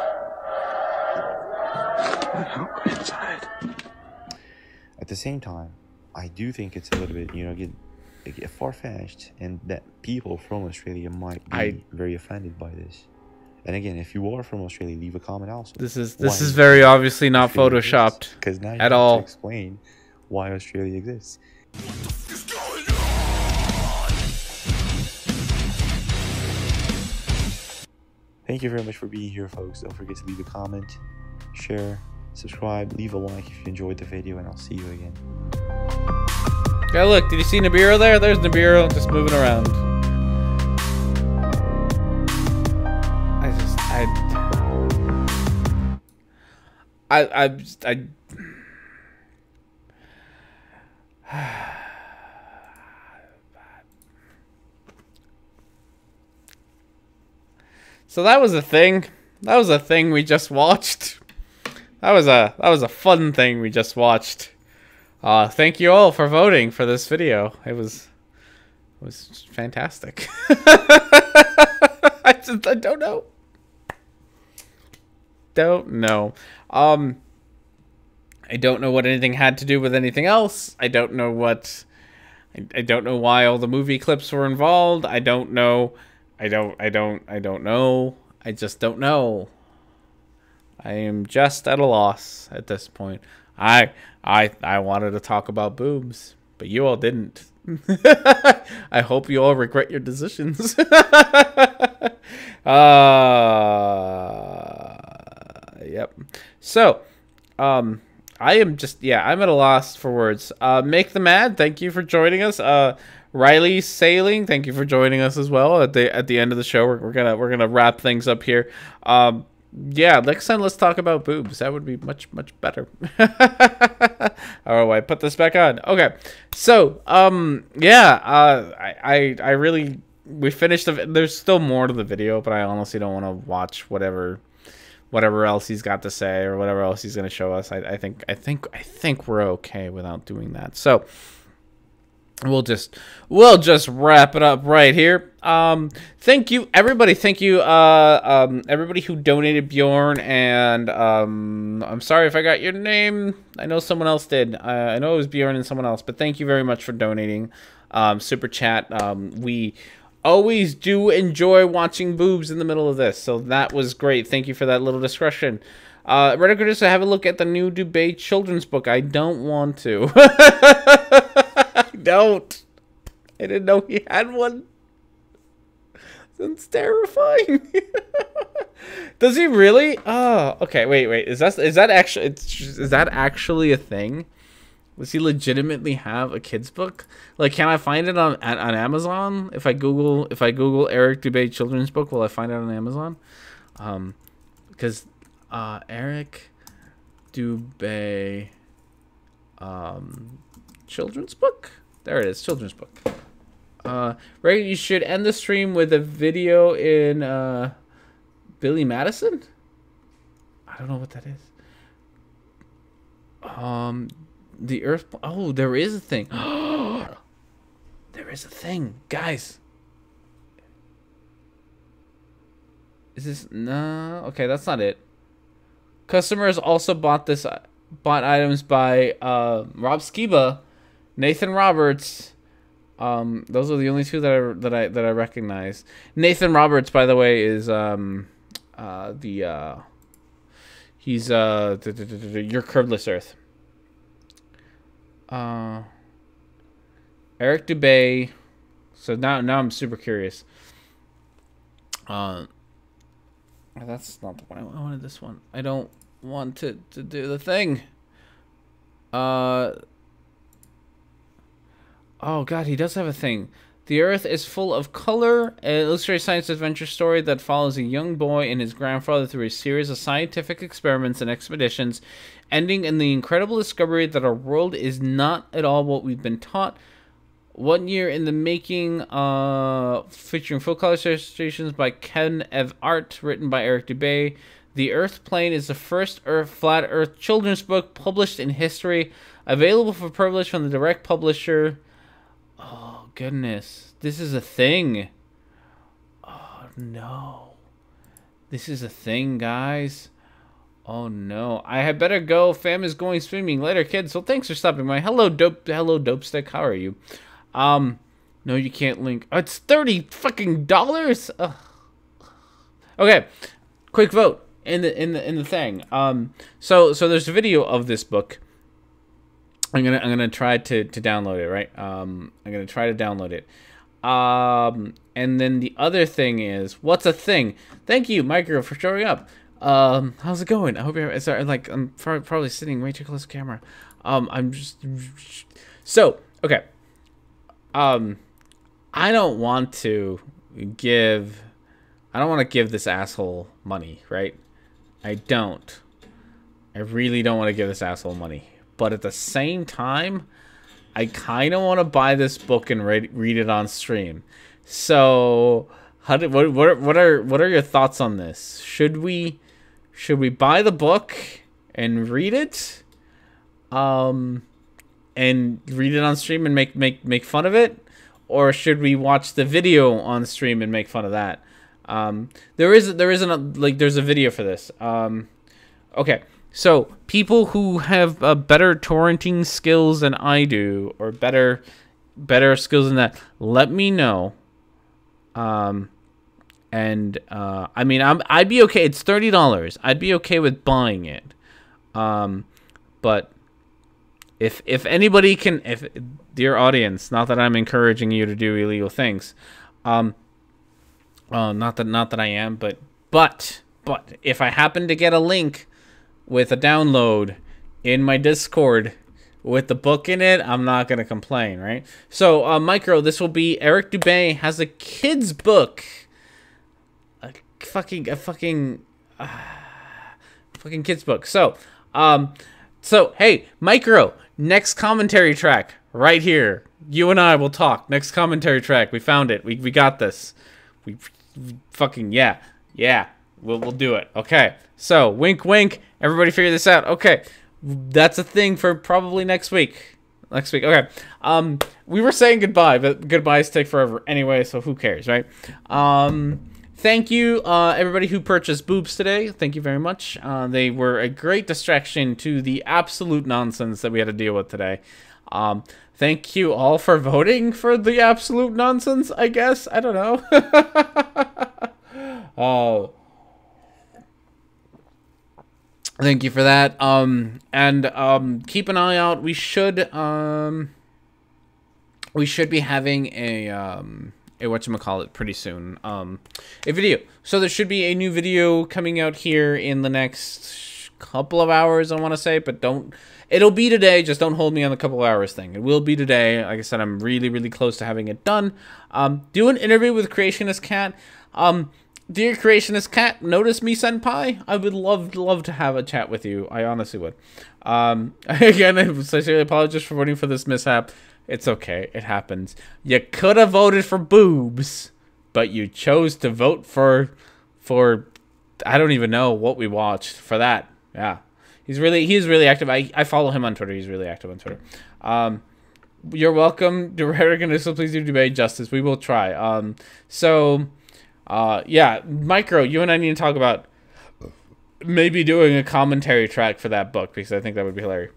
Go inside. At the same time, I do think it's a little bit, you know, get far-fetched, and that people from Australia might be very offended by this. And again, if you are from Australia, leave a comment also. This is very obviously not photoshopped because now you at have all. to explain why Australia exists. Thank you very much for being here, folks. Don't forget to leave a comment, share, subscribe, leave a like if you enjoyed the video, and I'll see you again. Yeah, look, did you see Nibiru there? There's Nibiru just moving around. So that was a thing. That was a thing we just watched. That was a fun thing we just watched. Thank you all for voting for this video. It was fantastic. I don't know. Don't know. I don't know what anything had to do with anything else. I don't know what. I don't know why all the movie clips were involved. I don't know. I don't know. I just don't know. I am just at a loss at this point. I wanted to talk about boobs, but you all didn't. I hope you all regret your decisions. Yep. So, I am just, yeah, I'm at a loss for words. Make the Mad, thank you for joining us. Riley Sailing, thank you for joining us as well. At the end of the show, we're gonna wrap things up here. Yeah, next time let's talk about boobs. That would be much better. Oh, I put this back on. Okay, so yeah, I really, we finished. There's still more to the video, but I honestly don't want to watch whatever else he's got to say or whatever else he's gonna show us. I think we're okay without doing that. So we'll just wrap it up right here. Thank you everybody. Thank you everybody who donated, Bjorn, and I'm sorry if I got your name. I know someone else did. I know it was Bjorn and someone else, but thank you very much for donating. Super chat. We always do enjoy watching boobs in the middle of this, so that was great. Thank you for that little discretion. Rhetoric&Discourse, have a look at the new Dubé children's book. I don't want to. Don't. I didn't know he had one. That's terrifying. Does he really? Oh, okay. Wait. Is that actually a thing? Does he legitimately have a kids book? Like, can I find it on Amazon? If I Google Eric Dubé children's book, will I find it on Amazon? Because Eric Dubé children's book. There it is, children's book. Right, you should end the stream with a video in Billy Madison. I don't know what that is. The Earth. Oh, there is a thing. There is a thing, guys. Is this no? Okay, that's not it. Customers also bought items by Rob Skiba, Nathan Roberts. Those are the only two that I recognize. Nathan Roberts, by the way, is he's Your Curveless Earth. Eric Dubay. So now I'm super curious. That's not the one. I wanted this one. I don't want to do the thing. Oh god, he does have a thing. The Earth is full of color, an illustrated science adventure story that follows a young boy and his grandfather through a series of scientific experiments and expeditions, ending in the incredible discovery that our world is not at all what we've been taught. 1 year in the making, featuring full color illustrations by Ken Ev Art, written by Eric Dubay. The Earth Plane is the first flat Earth children's book published in history, available for publish from the direct publisher. Oh, goodness. This is a thing. Oh, no. This is a thing, guys. Oh, no. I had better go. Fam is going streaming later, kids. So thanks for stopping by. Hello, Dope Stick. How are you? No, you can't link. Oh, it's $30 fucking dollars. Okay. Quick vote in the thing. So there's a video of this book. I'm gonna try to download it, right? I'm gonna try to download it. And then the other thing is, what's a thing? Thank you, Micro, for showing up. How's it going? I hope you're. Sorry, like I'm probably sitting way too close to the camera. I'm just. So okay. I don't want to give this asshole money, right? I don't. I really don't want to give this asshole money. But at the same time, I kind of want to buy this book and read it on stream. So, what are your thoughts on this? Should we buy the book and read it? And read it on stream and make fun of it, or should we watch the video on stream and make fun of that? There's a video for this. Okay, so people who have better torrenting skills than I do, or better skills than that, let me know. I mean, I'd be okay. It's $30. I'd be okay with buying it. But if anybody can, dear audience, not that I'm encouraging you to do illegal things, not that I am, but if I happen to get a link with a download in my Discord with the book in it, I'm not gonna complain, right? So, Micro, this will be Eric Dubay has a kid's book, a fucking kid's book. So, hey, Micro. Next commentary track right here. You and I will talk. Next commentary track. We found it. We got this. We fucking yeah. We'll do it. Okay. So wink wink. Everybody figure this out. Okay. That's a thing for probably next week. Okay. We were saying goodbye, but goodbyes take forever anyway, so who cares, right? Thank you, everybody who purchased boobs today. Thank you very much. They were a great distraction to the absolute nonsense that we had to deal with today. Thank you all for voting for the absolute nonsense, I guess. I don't know. Thank you for that. Keep an eye out. We should be having a whatchamacallit pretty soon. A video. So there should be a new video coming out here in the next couple of hours, I want to say, but it'll be today. Just don't hold me on the couple of hours thing. It will be today. Like I said, I'm really, really close to having it done. Do an interview with Creationist Cat. Dear Creationist Cat, notice me, senpai? I would love to have a chat with you. I honestly would. Again, I sincerely apologize for voting for this mishap. It's okay. It happens. You could have voted for boobs, but you chose to vote for I don't even know what we watched for that. Yeah. He's really active. I follow him on Twitter. He's really active on Twitter. You're welcome. Rhetoric and Discourse, please do debate justice. We will try. Yeah, Micro, you and I need to talk about maybe doing a commentary track for that book, because I think that would be hilarious.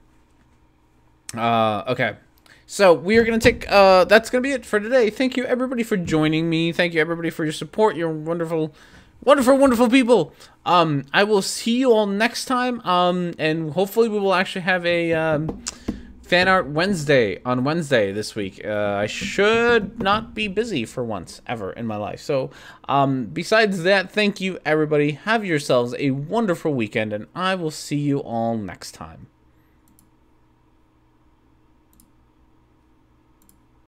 Okay. So we are going to take, that's going to be it for today. Thank you everybody for joining me. Thank you everybody for your support. You're wonderful, wonderful, wonderful people. I will see you all next time. And hopefully we will actually have a, Fan Art Wednesday on Wednesday this week. I should not be busy for once ever in my life. So, besides that, thank you everybody. Have yourselves a wonderful weekend, and I will see you all next time.